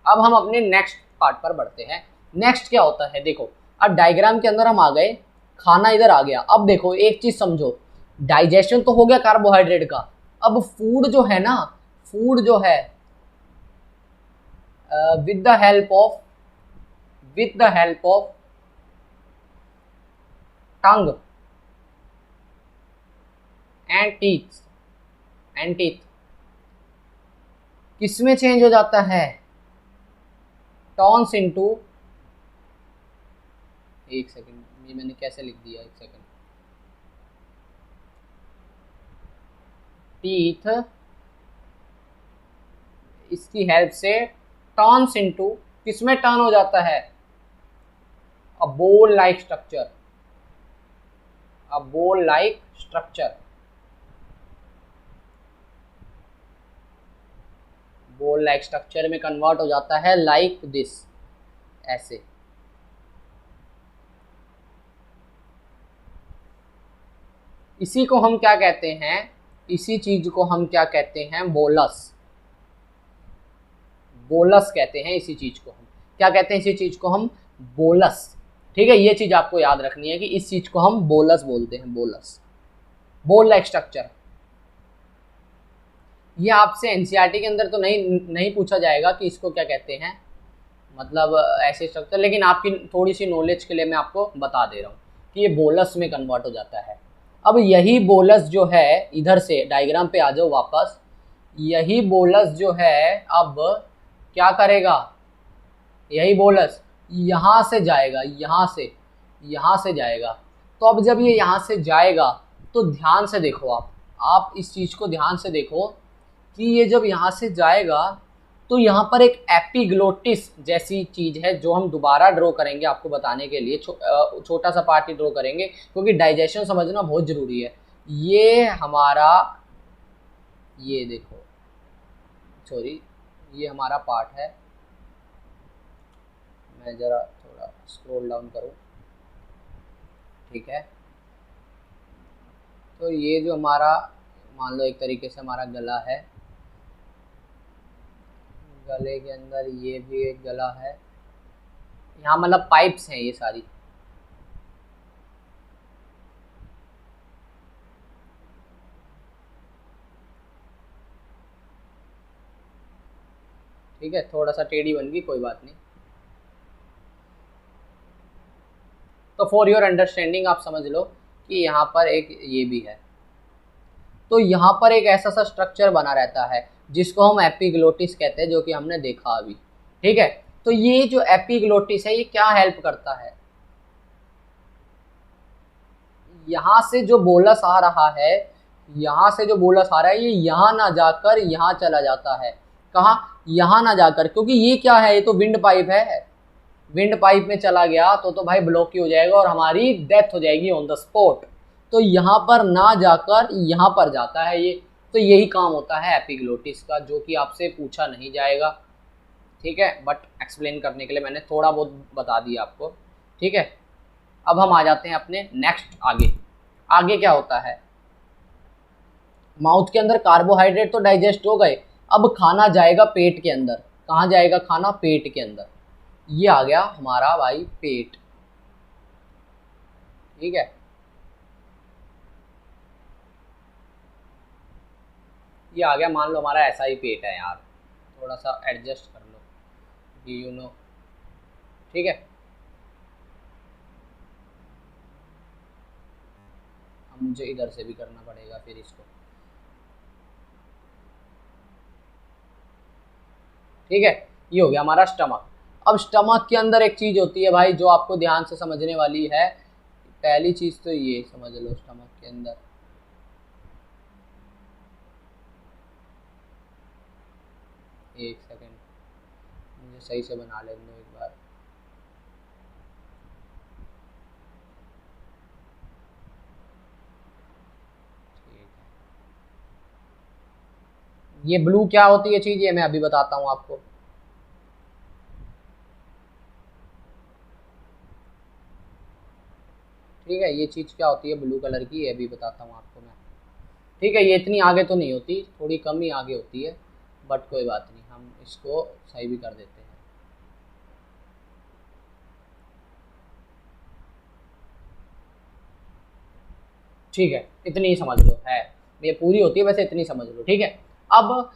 अब हम अपने नेक्स्ट पार्ट पर बढ़ते हैं। नेक्स्ट क्या होता है? देखो, अब डायग्राम के अंदर हम आ गए, खाना इधर आ गया। अब देखो एक चीज समझो, डाइजेशन तो हो गया कार्बोहाइड्रेट का। अब फूड जो है ना, फूड जो है with the help of tongue and teeth किस में चेंज हो जाता है? टॉन्स इनटू, एक सेकंड, ये मैंने कैसे लिख दिया, एक सेकंड, टीथ, इसकी हेल्प से टर्न्स इनटू, किसमें टर्न हो जाता है? अ बोल लाइक स्ट्रक्चर, अ बोल लाइक स्ट्रक्चर, बोल लाइक स्ट्रक्चर में कन्वर्ट हो जाता है, लाइक दिस, ऐसे। इसी को हम क्या कहते हैं? इसी चीज को हम क्या कहते हैं? बोलस। बोलस कहते हैं इसी चीज को हम। क्या कहते हैं इसी चीज को हम? बोलस, ठीक है। ये चीज आपको याद रखनी है कि इस चीज को हम बोलस बोलते हैं, बोलस, बोल लाइक स्ट्रक्चर। ये आपसे एनसीईआरटी के अंदर तो नहीं पूछा जाएगा कि इसको क्या कहते हैं, मतलब ऐसे स्ट्रक्चर, लेकिन आपकी थोड़ी सी नॉलेज के लिए मैं आपको बता दे रहा हूँ कि ये बोलस में कन्वर्ट हो जाता है। अब यही बोलस जो है, इधर से डायग्राम पे आ जाओ वापस, यही बोलस जो है अब क्या करेगा, यही बोलस यहाँ से जाएगा, यहाँ से जाएगा। तो अब जब ये यहाँ से जाएगा तो ध्यान से देखो, आप इस चीज़ को ध्यान से देखो कि ये जब यहाँ से जाएगा तो यहाँ पर एक एपिग्लोटिस जैसी चीज़ है जो हम दोबारा ड्रॉ करेंगे आपको बताने के लिए, छोटा सा पार्ट ही ड्रॉ करेंगे क्योंकि डाइजेशन समझना बहुत ज़रूरी है। ये हमारा, ये देखो, सॉरी, ये हमारा पार्ट है, मैं ज़रा थोड़ा स्क्रॉल डाउन करूँ, ठीक है। तो ये जो हमारा, मान लो एक तरीके से हमारा गला है, गले के अंदर ये भी एक गला है, यहाँ मतलब पाइप्स हैं ये सारी, ठीक है। थोड़ा सा टेढ़ी बन गई, कोई बात नहीं। तो फॉर योर अंडरस्टैंडिंग आप समझ लो कि यहाँ पर एक ये भी है। तो यहाँ पर एक ऐसा सा स्ट्रक्चर बना रहता है जिसको हम एपिग्लोटिस कहते हैं, जो कि हमने देखा अभी, ठीक है। तो ये जो एपिग्लोटिस है ये क्या हेल्प करता है, यहाँ से जो बोलस आ रहा है, यहाँ से जो बोलस आ रहा है ये यहाँ ना जाकर यहाँ चला जाता है। कहाँ, यहाँ ना जाकर, क्योंकि ये क्या है, ये तो विंड पाइप है, विंड पाइप में चला गया तो भाई ब्लॉक ही हो जाएगा और हमारी डेथ हो जाएगी ऑन द स्पॉट। तो यहाँ पर ना जाकर यहाँ पर जाता है ये। तो यही काम होता है एपिग्लोटिस का, जो कि आपसे पूछा नहीं जाएगा, ठीक है, बट एक्सप्लेन करने के लिए मैंने थोड़ा बहुत बता दिया आपको, ठीक है। अब हम आ जाते हैं अपने नेक्स्ट आगे क्या होता है। माउथ के अंदर कार्बोहाइड्रेट तो डाइजेस्ट हो गए, अब खाना जाएगा पेट के अंदर। कहाँ जाएगा खाना, पेट के अंदर। ये आ गया हमारा भाई पेट, ठीक है। ये आ गया, मान लो हमारा ऐसा ही पेट है यार, थोड़ा सा एडजस्ट कर लो, यू नो, ठीक है। अब मुझे इधर से भी करना पड़ेगा फिर इसको, ठीक है। ये हो गया हमारा स्टमक। अब स्टमक के अंदर एक चीज होती है भाई जो आपको ध्यान से समझने वाली है। पहली चीज तो ये समझ लो, स्टमक के अंदर एक सेकेंड मुझे सही से बना लेने दो एक बार। ठीक है, ये ब्लू क्या होती है चीज, ये मैं अभी बताता हूँ आपको। ठीक है, ये चीज क्या होती है ब्लू कलर की, ये भी बताता हूँ आपको मैं, ठीक है। ये इतनी आगे तो नहीं होती, थोड़ी कम ही आगे होती है, बट कोई बात नहीं, हम इसको सही भी कर देते हैं। ठीक है, इतनी ही समझ लो, है ये पूरी होती है वैसे, इतनी समझ लो, ठीक है। अब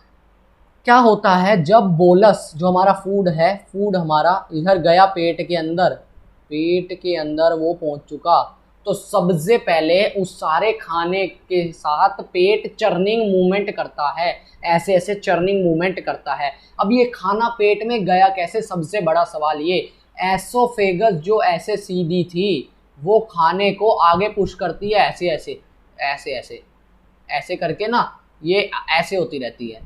क्या होता है, जब बोलस जो हमारा फूड है, फूड हमारा इधर गया पेट के अंदर, पेट के अंदर वो पहुंच चुका, तो सबसे पहले उस सारे खाने के साथ पेट चर्निंग मूवमेंट करता है, ऐसे ऐसे चर्निंग मूवमेंट करता है। अब ये खाना पेट में गया कैसे, सबसे बड़ा सवाल ये। एसोफेगस जो ऐसे सीधी थी वो खाने को आगे पुश करती है, ऐसे ऐसे ऐसे ऐसे ऐसे करके ना, ये ऐसे होती रहती है।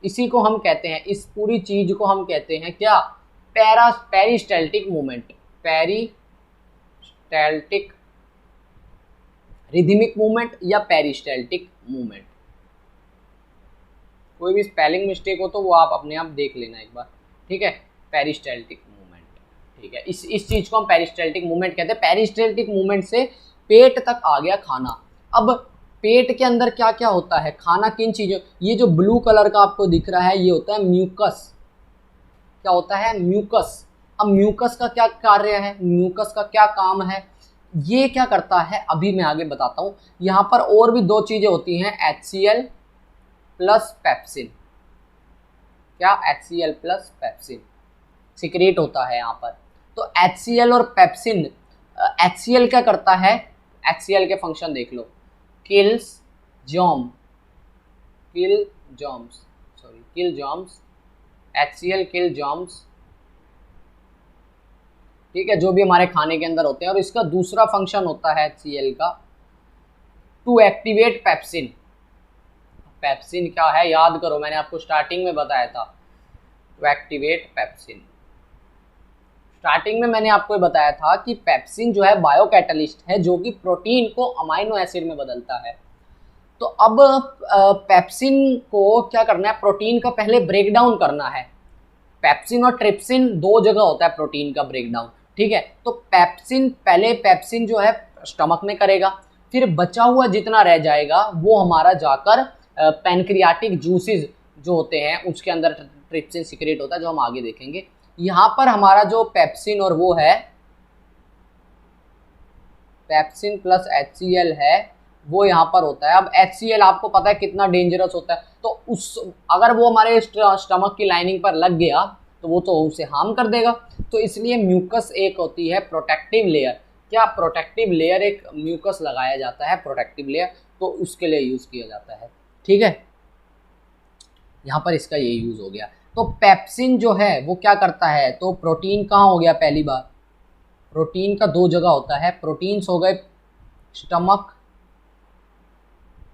इसी को हम कहते हैं, इस पूरी चीज को हम कहते हैं क्या, peristaltic movement, peristaltic rhythmic movement या पेरिस्टाल्टिक मूवमेंट। कोई भी स्पेलिंग मिस्टेक हो तो वो आप अपने आप देख लेना एक बार, ठीक है। पेरिस्टाल्टिक मूवमेंट, ठीक है, इस चीज को हम पेरिस्टाल्टिक मूवमेंट कहते हैं। पेरिस्टाल्टिक मूवमेंट से पेट तक आ गया खाना। अब पेट के अंदर क्या क्या होता है, खाना किन चीजों, ये जो ब्लू कलर का आपको दिख रहा है ये होता है म्यूकस। क्या होता है, म्यूकस। अब म्यूकस का क्या कार्य है, म्यूकस का क्या काम है, ये क्या करता है अभी मैं आगे बताता हूं। यहां पर और भी दो चीजें होती हैं, HCl प्लस पेप्सिन। क्या, HCl प्लस पेप्सिन, सिक्रेट होता है यहाँ पर। तो HCl और पेप्सिन, HCl क्या करता है, HCl के फंक्शन देख लो, किल जॉम्स, HCl किल जॉम्स, ठीक है, जो भी हमारे खाने के अंदर होते हैं। और इसका दूसरा फंक्शन होता है HCl का, टू एक्टिवेट पेप्सिन। पेप्सिन क्या है याद करो, मैंने आपको स्टार्टिंग में बताया था, टू एक्टिवेट पेप्सिन। स्टार्टिंग में मैंने आपको बताया था कि पेप्सिन जो है बायो कैटलिस्ट है, जो कि प्रोटीन को अमाइनो एसिड में बदलता है। तो अब पेप्सिन को क्या करना है, प्रोटीन का पहले ब्रेक डाउन करना है। पेप्सिन और ट्रिप्सिन दो जगह होता है प्रोटीन का ब्रेक डाउन, ठीक है। तो पेप्सिन जो है स्टमक में करेगा, फिर बचा हुआ जितना रह जाएगा वो हमारा जाकर पैनक्रियाटिक जूसेस जो होते हैं उसके अंदर ट्रिप्सिन सिक्रेट होता है, जो हम आगे देखेंगे। यहाँ पर हमारा जो पेप्सिन और वो है, पेप्सिन प्लस HCl है, वो यहाँ पर होता है। अब HCl आपको पता है कितना डेंजरस होता है, तो अगर वो हमारे स्टमक की लाइनिंग पर लग गया तो वो तो उसे हार्म कर देगा। तो इसलिए म्यूकस एक होती है प्रोटेक्टिव लेयर। क्या प्रोटेक्टिव लेयर, एक म्यूकस लगाया जाता है प्रोटेक्टिव लेयर, तो उसके लिए यूज़ किया जाता है, ठीक है। यहाँ पर इसका ये यूज़ हो गया। तो पेप्सिन जो है वो क्या करता है, तो प्रोटीन कहाँ हो गया, पहली बार प्रोटीन का दो जगह होता है, प्रोटीन्स हो गए स्टमक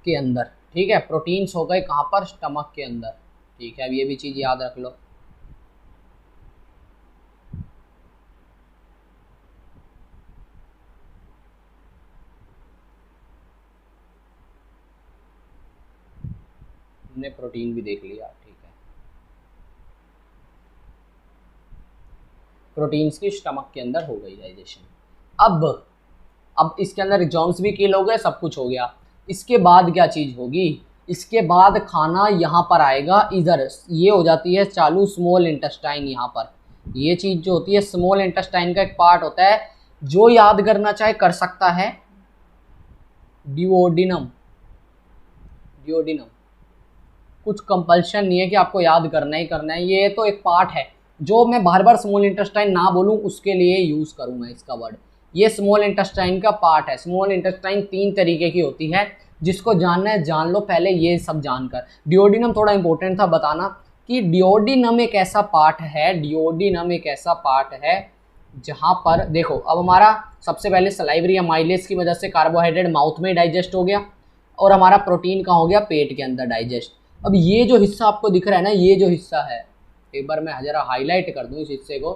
के अंदर, ठीक है, प्रोटीन्स हो गए कहाँ पर, स्टमक के अंदर, ठीक है। अब ये भी चीज़ याद रख लो। हमने प्रोटीन भी देख लिया, ठीक है। प्रोटीन्स की स्टमक के अंदर हो गई डाइजेशन। अब इसके अंदर जॉन्स भी किल हो गए, सब कुछ हो गया। इसके बाद क्या चीज़ होगी, इसके बाद खाना यहाँ पर आएगा, इधर ये हो जाती है चालू स्मॉल इंटेस्टाइन। यहाँ पर ये चीज़ जो होती है स्मॉल इंटेस्टाइन का एक पार्ट होता है, जो याद करना चाहे कर सकता है, डिओडिनम। कुछ कंपल्शन नहीं है कि आपको याद करना ही करना है, ये तो एक पार्ट है। जो मैं बार बार स्मॉल इंटेस्टाइन ना बोलूँ उसके लिए यूज़ करूँगा इसका वर्ड। ये स्मॉल इंटेस्टाइन का पार्ट है। स्मॉल इंटेस्टाइन 3 तरीके की होती है, जिसको जानना है जान लो पहले ये सब जानकर। डिओडिनम थोड़ा इंपॉर्टेंट था बताना कि डिओडिनम एक ऐसा पार्ट है, जहाँ पर देखो, अब हमारा सबसे पहले सलाइवरी अमाइलेज की वजह से कार्बोहाइड्रेट माउथ में डाइजेस्ट हो गया, और हमारा प्रोटीन कहाँ हो गया, पेट के अंदर डाइजेस्ट। अब ये जो हिस्सा आपको दिख रहा है ना, ये जो हिस्सा है, एक बार मैं ज़रा हाईलाइट कर दूँ इस हिस्से को,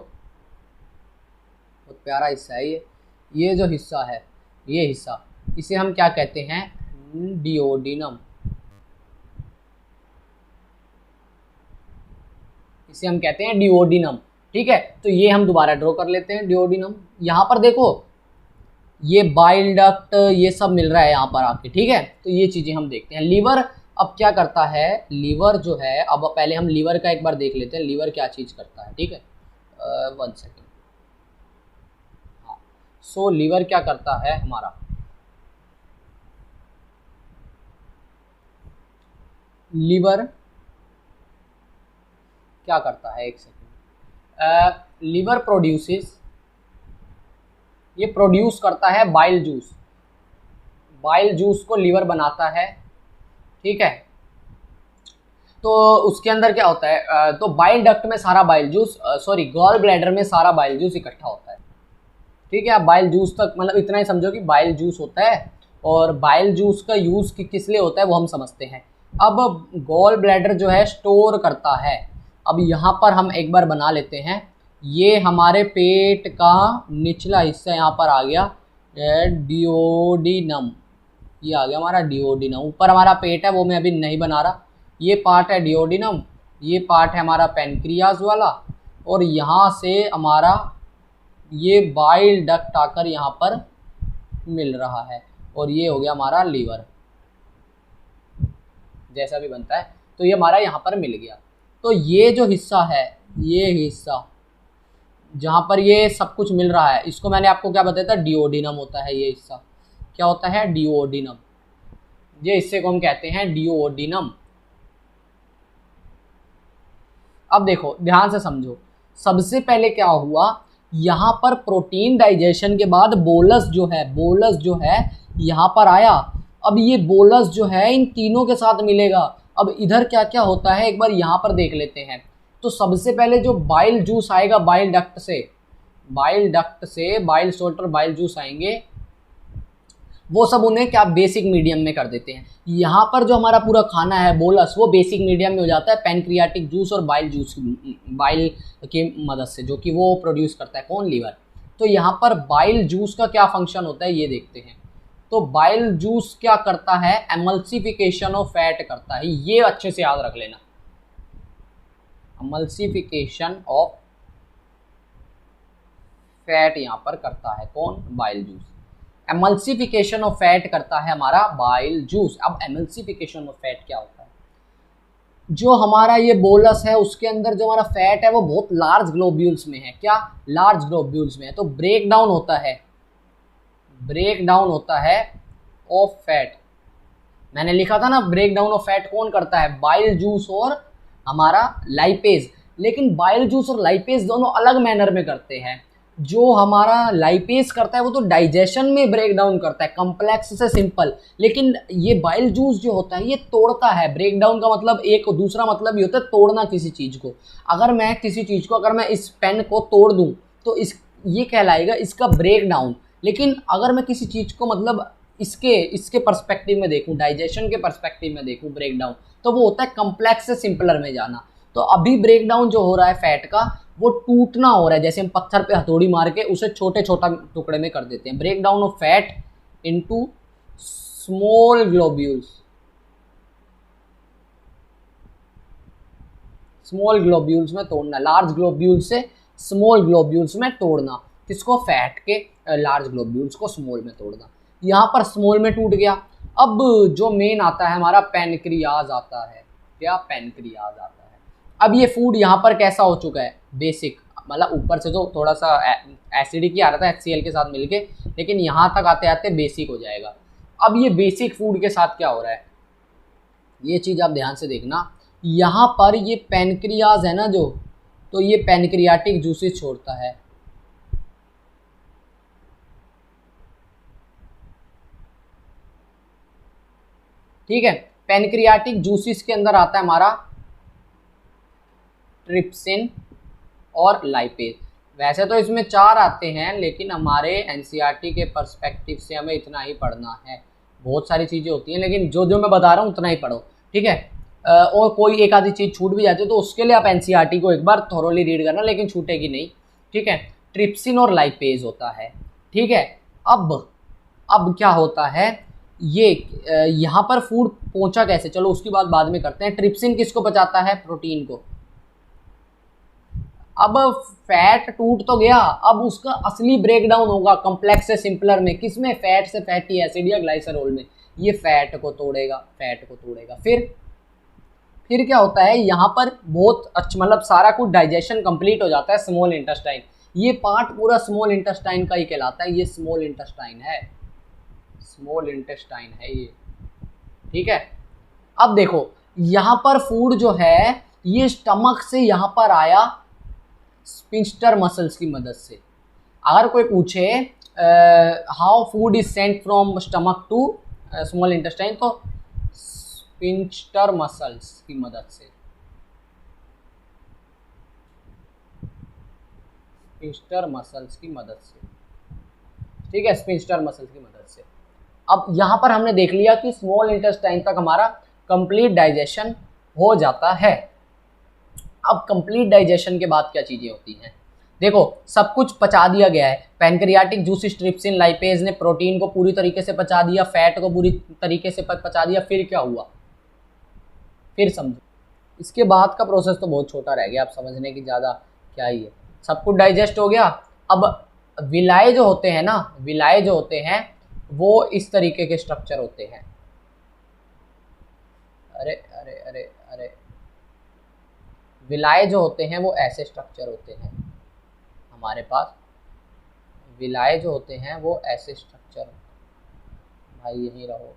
बहुत प्यारा हिस्सा है ये जो हिस्सा है, ये हिस्सा, इसे हम क्या कहते हैं, डिओडिनम। इसे हम कहते हैं डिओडिनम, ठीक है। तो ये हम दोबारा ड्रॉ कर लेते हैं डिओडिनम। यहाँ पर देखो ये बाइल डक्ट, ये सब मिल रहा है यहाँ पर आपके, ठीक है। तो ये चीज़ें हम देखते हैं। लीवर अब क्या करता है, लीवर जो है, अब पहले हम लीवर का एक बार देख लेते हैं, लीवर क्या चीज़ करता है, ठीक है। 1 सेकेंड। हाँ, सो लीवर क्या करता है हमारा, लीवर क्या करता है, 1 सेकेंड। लीवर प्रोड्यूसेस, ये प्रोड्यूस करता है बाइल जूस। बाइल जूस को लीवर बनाता है, ठीक है। तो उसके अंदर क्या होता है, तो बाइल डक्ट में सारा bile juice, sorry gall bladder में सारा बाइल जूस इकट्ठा होता है, ठीक है। आप बाइल जूस तक मतलब इतना ही समझो कि बाइल जूस होता है, और बाइल जूस का यूज़ किस लिए होता है वो हम समझते हैं। अब गॉल ब्लैडर जो है स्टोर करता है। अब यहाँ पर हम एक बार बना लेते हैं, ये हमारे पेट का निचला हिस्सा यहाँ पर आ गया, डिओडिनम, ये आ गया हमारा डिओडिनम। ऊपर हमारा पेट है वो मैं अभी नहीं बना रहा, ये पार्ट है डिओडिनम, ये पार्ट है हमारा पेनक्रियाज वाला, और यहाँ से हमारा ये बाइल डक्ट आकर यहाँ पर मिल रहा है, और ये हो गया हमारा लीवर, जैसा भी बनता है। तो ये हमारा यहाँ पर मिल गया। तो ये जो हिस्सा है, ये हिस्सा जहाँ पर ये सब कुछ मिल रहा है, इसको मैंने आपको क्या बताया था, डिओडिनम होता है। ये हिस्सा क्या होता है, डिओडिनम। ये हिस्से को हम कहते हैं डिओडिनम। अब देखो ध्यान से समझो, सबसे पहले क्या हुआ, यहाँ पर प्रोटीन डाइजेशन के बाद बोलस जो है यहाँ पर आया। अब ये बोलस जो है इन तीनों के साथ मिलेगा। अब इधर क्या क्या होता है एक बार यहाँ पर देख लेते हैं। तो सबसे पहले जो बाइल जूस आएगा बाइल डक्ट से बाइल सॉल्ट और बाइल जूस आएंगे, वो सब उन्हें क्या बेसिक मीडियम में कर देते हैं। यहाँ पर जो हमारा पूरा खाना है बोलस, वो बेसिक मीडियम में हो जाता है पैनक्रियाटिक जूस और बाइल की मदद से, जो कि वो प्रोड्यूस करता है कौन, लीवर। तो यहाँ पर बाइल जूस का क्या फंक्शन होता है ये देखते हैं। तो बाइल जूस क्या करता है, एमल्सिफिकेशन ऑफ फैट करता है, ये अच्छे से याद रख लेना। एमल्सिफिकेशन ऑफ फैट यहाँ पर करता है कौन, bile juice. Emulsification of fat करता है हमारा बाइल जूस। अब एमल्सिफिकेशन ऑफ फैट क्या होता है, जो हमारा ये बोलस है उसके अंदर जो हमारा फैट है वो बहुत लार्ज ग्लोब्यूल्स में है। क्या, लार्ज ग्लोब्यूल्स में है। तो ब्रेक डाउन होता है ऑफ फैट। मैंने लिखा था ना ब्रेक डाउन ऑफ फैट कौन करता है, बाइल जूस और हमारा लाइपेज। लेकिन बाइल जूस और लाइपेज दोनों अलग मैनर में करते हैं। जो हमारा लाइपेज करता है वो तो डाइजेशन में ब्रेक डाउन करता है, कॉम्प्लेक्स से सिंपल। लेकिन ये बाइल जूस जो होता है ये तोड़ता है। ब्रेक डाउन का मतलब एक दूसरा मतलब ये होता है तोड़ना किसी चीज़ को। अगर मैं किसी चीज़ को, अगर मैं इस पेन को तोड़ दूं तो ये कहलाएगा इसका ब्रेक डाउन। लेकिन अगर मैं किसी चीज़ को मतलब इसके पर्सपेक्टिव में देखूं, डाइजेशन के पर्सपेक्टिव में देखूं ब्रेक डाउन, तो वो होता है कॉम्प्लेक्स से सिंपलर में जाना। तो अभी ब्रेक डाउन जो हो रहा है फैट का, वो टूटना हो रहा है। जैसे हम पत्थर पे हथौड़ी मार के उसे छोटे छोटा टुकड़े में कर देते हैं। Break down of fat into small globules, small globules में तोड़ना, लार्ज ग्लोब्यूल्स से स्मॉल ग्लोब्यूल्स में तोड़ना। किसको, फैट के लार्ज ग्लोब्यूल्स को स्मॉल में तोड़ना। यहाँ पर स्मॉल में टूट गया। अब जो मेन आता है हमारा पैनक्रियाज आता है। क्या, पैनक्रियाज आता है। अब ये फूड यहाँ पर कैसा हो चुका है, बेसिक, मतलब ऊपर से तो थोड़ा सा एसिडिक ही आ रहा था HCl के साथ मिलके, लेकिन यहाँ तक आते आते बेसिक हो जाएगा। अब ये बेसिक फूड के साथ क्या हो रहा है, ये चीज़ आप ध्यान से देखना। यहाँ पर ये पैनक्रियाज है ना जो, तो ये पैनक्रियाटिक जूसेस छोड़ता है। ठीक है, पैनक्रियाटिक जूसेस के अंदर आता है हमारा ट्रिप्सिन और लाइपेज। वैसे तो इसमें 4 आते हैं, लेकिन हमारे एनसीईआरटी के पर्सपेक्टिव से हमें इतना ही पढ़ना है। बहुत सारी चीज़ें होती हैं, लेकिन जो जो मैं बता रहा हूँ उतना ही पढ़ो, ठीक है। और कोई एक आधी चीज़ छूट भी जाती है तो उसके लिए आप एनसीईआरटी को एक बार थोरोली रीड करना, लेकिन छूटेगी नहीं, ठीक है। ट्रिप्सिन और लाइपेज होता है, ठीक है। अब क्या होता है, ये यहाँ पर फूड पहुँचा कैसे, चलो उसकी बात बाद में करते हैं। ट्रिप्सिन किसको पचाता है, प्रोटीन को। अब फैट टूट तो गया, अब उसका असली ब्रेकडाउन होगा कॉम्प्लेक्स से सिंपलर में। किसमें, फैट से फैटी एसिड या ग्लाइसरोल में। ये फैट को तोड़ेगा। फिर क्या होता है, यहाँ पर बहुत अच्छा, मतलब सारा कुछ डाइजेशन कंप्लीट हो जाता है स्मॉल इंटेस्टाइन। ये पार्ट पूरा स्मॉल इंटेस्टाइन का ही कहलाता है। ये स्मॉल इंटेस्टाइन है ये, ठीक है। अब देखो यहाँ पर फूड जो है ये स्टमक से यहाँ पर आया स्पिंस्टर मसल्स की मदद से। अगर कोई पूछे how food is sent from stomach to small intestine, तो स्पिंस्टर मसल्स की मदद से, ठीक है, स्पिंस्टर मसल्स की मदद से। अब यहाँ पर हमने देख लिया कि स्मॉल इंटेस्टाइन तक हमारा कंप्लीट डाइजेशन हो जाता है। अब कंप्लीट डाइजेशन के बाद क्या चीज़ें होती हैं, देखो सब कुछ पचा दिया गया है। पैनक्रियाटिक जूसेस, ट्रिप्सिन, लाइपेज ने प्रोटीन को पूरी तरीके से पचा दिया, फैट को पूरी तरीके से पचा दिया। फिर क्या हुआ, फिर समझो। इसके बाद का प्रोसेस तो बहुत छोटा रह गया, आप समझने की ज़्यादा क्या ही है। सब कुछ डाइजेस्ट हो गया। अब विलाए जो होते हैं वो इस तरीके के स्ट्रक्चर होते हैं। अरे अरे अरे अरे विलाए जो होते हैं वो ऐसे स्ट्रक्चर होते हैं हमारे पास। विलाए जो होते हैं वो ऐसे स्ट्रक्चर, भाई यहीं रहो।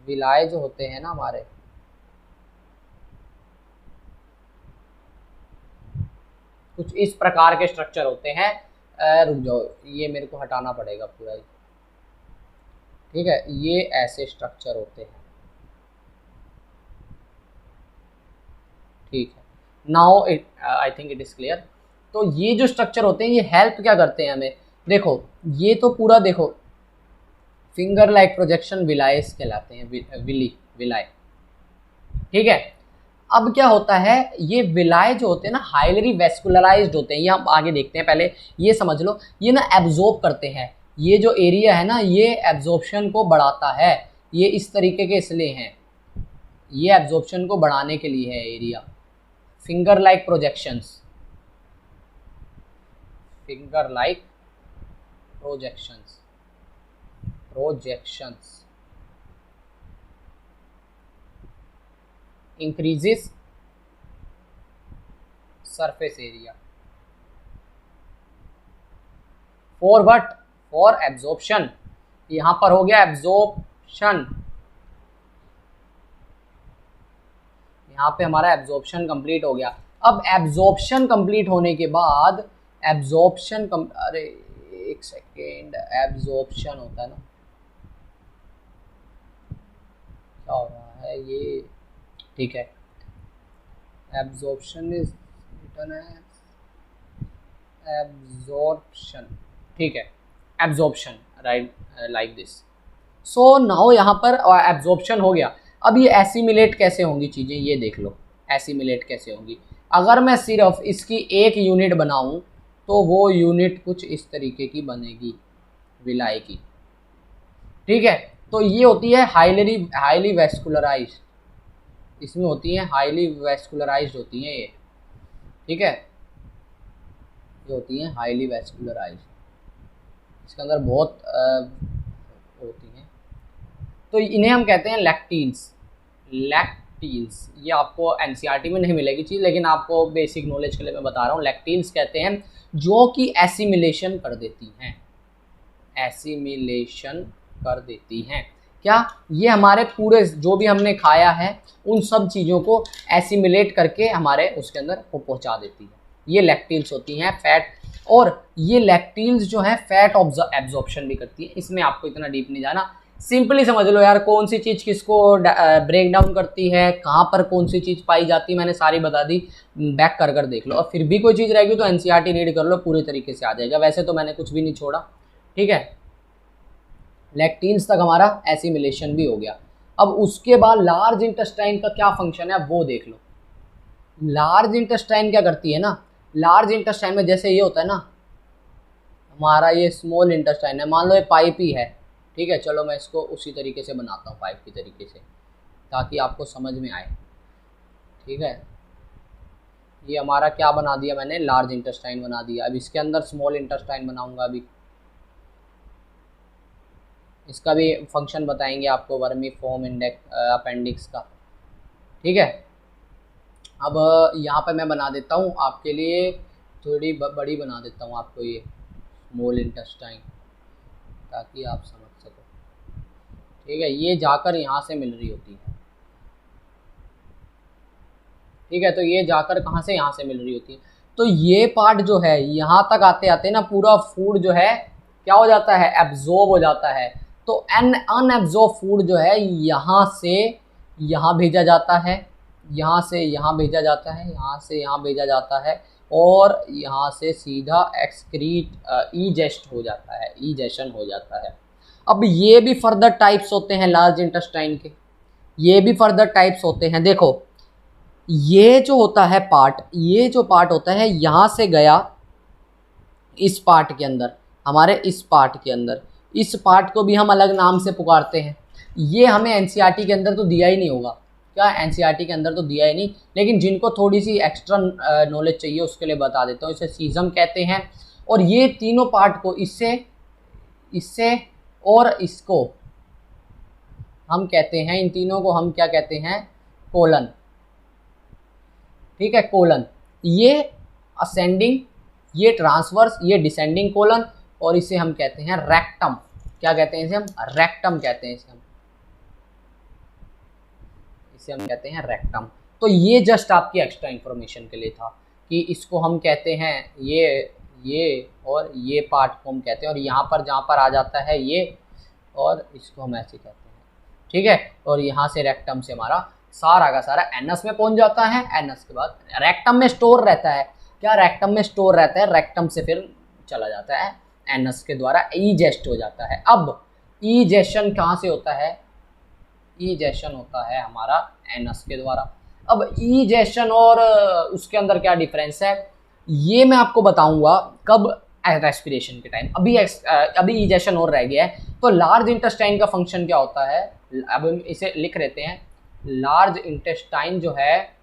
विलाए जो होते हैं ना हमारे, कुछ इस प्रकार के स्ट्रक्चर होते हैं। रुक जाओ, ये मेरे को हटाना पड़ेगा पूरा ही, ठीक है। ये ऐसे स्ट्रक्चर होते हैं, ठीक है। Now it I think it is clear. तो ये जो स्ट्रक्चर होते हैं ये हेल्प क्या करते हैं हमें, देखो ये तो पूरा देखो फिंगर लाइक प्रोजेक्शन विलायस कहलाते हैं, विलाय, ठीक है। अब क्या होता है, ये विलाय जो होते हैं ना हाईली वेस्कुलराइज्ड होते हैं, ये हम आगे देखते हैं, पहले ये समझ लो। ये ना एब्जॉर्ब करते हैं, ये जो एरिया है ना ये एब्जॉर्प्शन को बढ़ाता है, ये इस तरीके के इसलिए हैं, ये एब्जॉर्प्शन को बढ़ाने के लिए है area. Finger like projections, finger like projections, increases surface area for what, for absorption। यहां पर हो गया एब्जॉर्प्शन, यहां पे हमारा एब्जॉर्प्शन कंप्लीट हो गया। अब एब्जॉर्प्शन कंप्लीट होने के बाद अरे एक सेकेंड, एब्जॉर्प्शन होता है ना, क्या हो रहा है ये, ठीक है। Absorption is written as absorption, ठीक है, absorption, right, like this. So now यहाँ पर एब्जॉर्प्शन हो गया। अब ये एसिमिलेट कैसे होंगी चीज़ें, ये देख लो एसिमिलेट कैसे होंगी। अगर मैं सिर्फ इसकी एक यूनिट बनाऊं तो वो यूनिट कुछ इस तरीके की बनेगी, विलाय की, ठीक है। तो ये होती है हाईली वेस्कुलराइज्ड, इसमें होती हैं हाईली वेस्कुलराइज्ड होती हैं ये, ठीक है, ये होती हैं हाईली वेस्कुलराइज्ड, इसके अंदर बहुत होती हैं। तो इन्हें हम कहते हैं लैक्टीन्स, लैक्टीन्स। ये आपको एनसीईआरटी में नहीं मिलेगी चीज़, लेकिन आपको बेसिक नॉलेज के लिए मैं बता रहा हूँ। लैक्टीन्स कहते हैं जो कि एसिमिलेशन कर देती हैं, एसिमिलेशन कर देती हैं। क्या, ये हमारे पूरे जो भी हमने खाया है उन सब चीज़ों को एसिमिलेट करके हमारे उसके अंदर वो पहुंचा देती है, ये लैक्टीन्स होती हैं, फैट। और ये लैक्टीन्स जो है फैट एब्जॉर्प्शन भी करती है। इसमें आपको इतना डीप नहीं जाना, सिंपली समझ लो यार कौन सी चीज़ किसको ब्रेक डाउन करती है, कहाँ पर कौन सी चीज़ पाई जाती है, मैंने सारी बता दी, बैक कर देख लो। और फिर भी कोई चीज़ रहेगी तो एनसीईआरटी रीड कर लो, पूरी तरीके से आ जाएगा। वैसे तो मैंने कुछ भी नहीं छोड़ा, ठीक है। लैक्टीन्स तक हमारा एसिमिलेशन भी हो गया। अब उसके बाद लार्ज इंटेस्टाइन का क्या फंक्शन है वो देख लो। लार्ज इंटेस्टाइन क्या करती है ना, लार्ज इंटेस्टाइन में जैसे ये होता है ना, हमारा ये स्मॉल इंटेस्टाइन है, मान लो ये पाइप ही है, ठीक है। चलो मैं इसको उसी तरीके से बनाता हूँ, पाइप की तरीके से, ताकि आपको समझ में आए, ठीक है। ये हमारा क्या बना दिया मैंने, लार्ज इंटेस्टाइन बना दिया। अब इसके अंदर स्मॉल इंटेस्टाइन बनाऊंगा, अभी इसका भी फंक्शन बताएंगे आपको, वर्मी फॉर्म अपेंडिक्स का, ठीक है। अब यहाँ पे मैं बना देता हूँ आपके लिए, थोड़ी बड़ी बना देता हूँ आपको ये स्मॉल इंटेस्टाइन, ताकि आप समझ सको, ठीक है। ये जाकर यहाँ से मिल रही होती है, ठीक है। तो ये जाकर कहाँ से, यहाँ से मिल रही होती है। तो ये पार्ट जो है यहाँ तक आते आते ना पूरा फूड जो है क्या हो जाता है, एब्जॉर्ब हो जाता है। तो अनएब्जॉर्ब फूड जो है यहाँ से यहाँ भेजा जाता है, यहाँ से यहाँ भेजा जाता है, यहाँ से यहाँ भेजा जाता है, और यहाँ से सीधा एक्सक्रीट ईजेस्ट हो जाता है, ईजेशन हो जाता है। अब ये भी फर्दर टाइप्स होते हैं लार्ज इंटेस्टाइन के, ये भी फर्दर टाइप्स होते हैं। देखो ये जो होता है पार्ट, ये जो पार्ट होता है यहाँ से गया इस पार्ट के अंदर, हमारे इस पार्ट के अंदर, इस पार्ट को भी हम अलग नाम से पुकारते हैं। ये हमें एनसीईआरटी के अंदर तो दिया ही नहीं होगा, क्या एनसीईआरटी के अंदर तो दिया ही नहीं, लेकिन जिनको थोड़ी सी एक्स्ट्रा नॉलेज चाहिए उसके लिए बता देता हूँ। इसे सीजम कहते हैं। और ये तीनों पार्ट को, इससे और इसको हम कहते हैं, इन तीनों को हम क्या कहते हैं, कोलन, ठीक है, कोलन। ये असेंडिंग, ये ट्रांसवर्स, ये डिसेंडिंग कोलन, और इसे हम कहते हैं रेक्टम। क्या कहते हैं इसे हम, रेक्टम कहते हैं इसे हम कहते हैं रेक्टम। तो ये जस्ट आपकी एक्स्ट्रा इंफॉर्मेशन के लिए था। कि इसको हम कहते हैं ये और ये पार्ट को हम कहते हैं, और यहाँ पर जहाँ पर आ जाता है ये, और इसको हम ऐसे कहते हैं, ठीक है। और यहाँ से रेक्टम से हमारा सारा का सारा एनस में पहुंच जाता है। एनस के बाद रेक्टम में स्टोर रहता है। क्या रेक्टम में स्टोर रहता है? रेक्टम से फिर चला जाता है एनस के द्वारा ईजेस्ट हो जाता है। अब ईजेशन कहाँ से होता है? ईजेशन होता है हमारा एनस के द्वारा। अब ईजेशन और उसके अंदर क्या डिफरेंस है ये मैं आपको बताऊंगा कब, रेस्पिरेशन के टाइम। अभी ईजेशन और रह गया है। तो लार्ज इंटेस्टाइन का फंक्शन क्या होता है? अब हम इसे लिख लेते हैं। लार्ज इंटेस्टाइन जो है,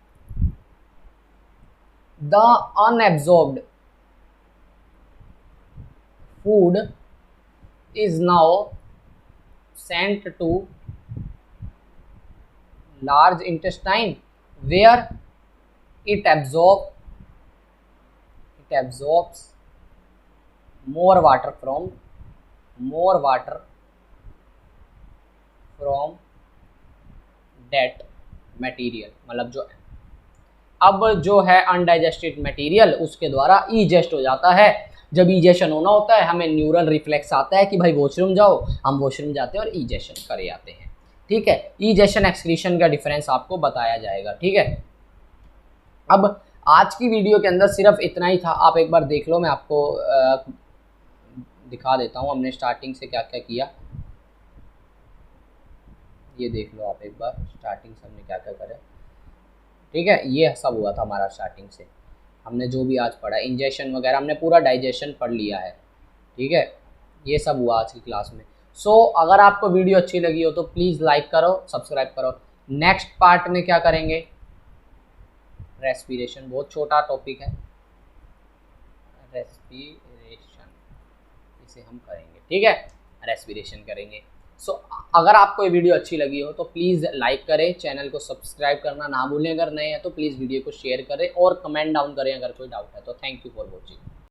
the unabsorbed food is now sent to large intestine where it absorbs more water from that material, मतलब जो अब जो है अनडाइजेस्टेड मटेरियल उसके द्वारा ईजेस्ट हो जाता है। जब ईजेशन होना होता है हमें न्यूरल रिफ्लेक्स आता है कि भाई वॉशरूम जाओ, हम वॉशरूम जाते हैं और ईजेशन करे आते हैं, ठीक है। ईजेशन एक्सक्रीशन का डिफरेंस आपको बताया जाएगा, ठीक है। अब आज की वीडियो के अंदर सिर्फ इतना ही था, आप एक बार देख लो, मैं आपको दिखा देता हूँ हमने स्टार्टिंग से क्या क्या किया। ये देख लो आप एक बार स्टार्टिंग से हमने क्या क्या करा, ठीक है। ये सब हुआ था हमारा स्टार्टिंग से, हमने जो भी आज पढ़ा इंजेक्शन वगैरह हमने पूरा डाइजेशन पढ़ लिया है, ठीक है। ये सब हुआ आज की क्लास में। सो अगर आपको वीडियो अच्छी लगी हो तो प्लीज़ लाइक करो, सब्सक्राइब करो। नेक्स्ट पार्ट में क्या करेंगे? रेस्पिरेशन, बहुत छोटा टॉपिक है रेस्पिरेशन, इसे हम करेंगे, ठीक है। रेस्पिरेशन करेंगे। सो अगर आपको ये वीडियो अच्छी लगी हो तो प्लीज़ लाइक करें, चैनल को सब्सक्राइब करना ना भूलें। अगर नए हैं तो प्लीज़ वीडियो को शेयर करें और कमेंट डाउन करें अगर कोई डाउट है तो। Thank you for watching.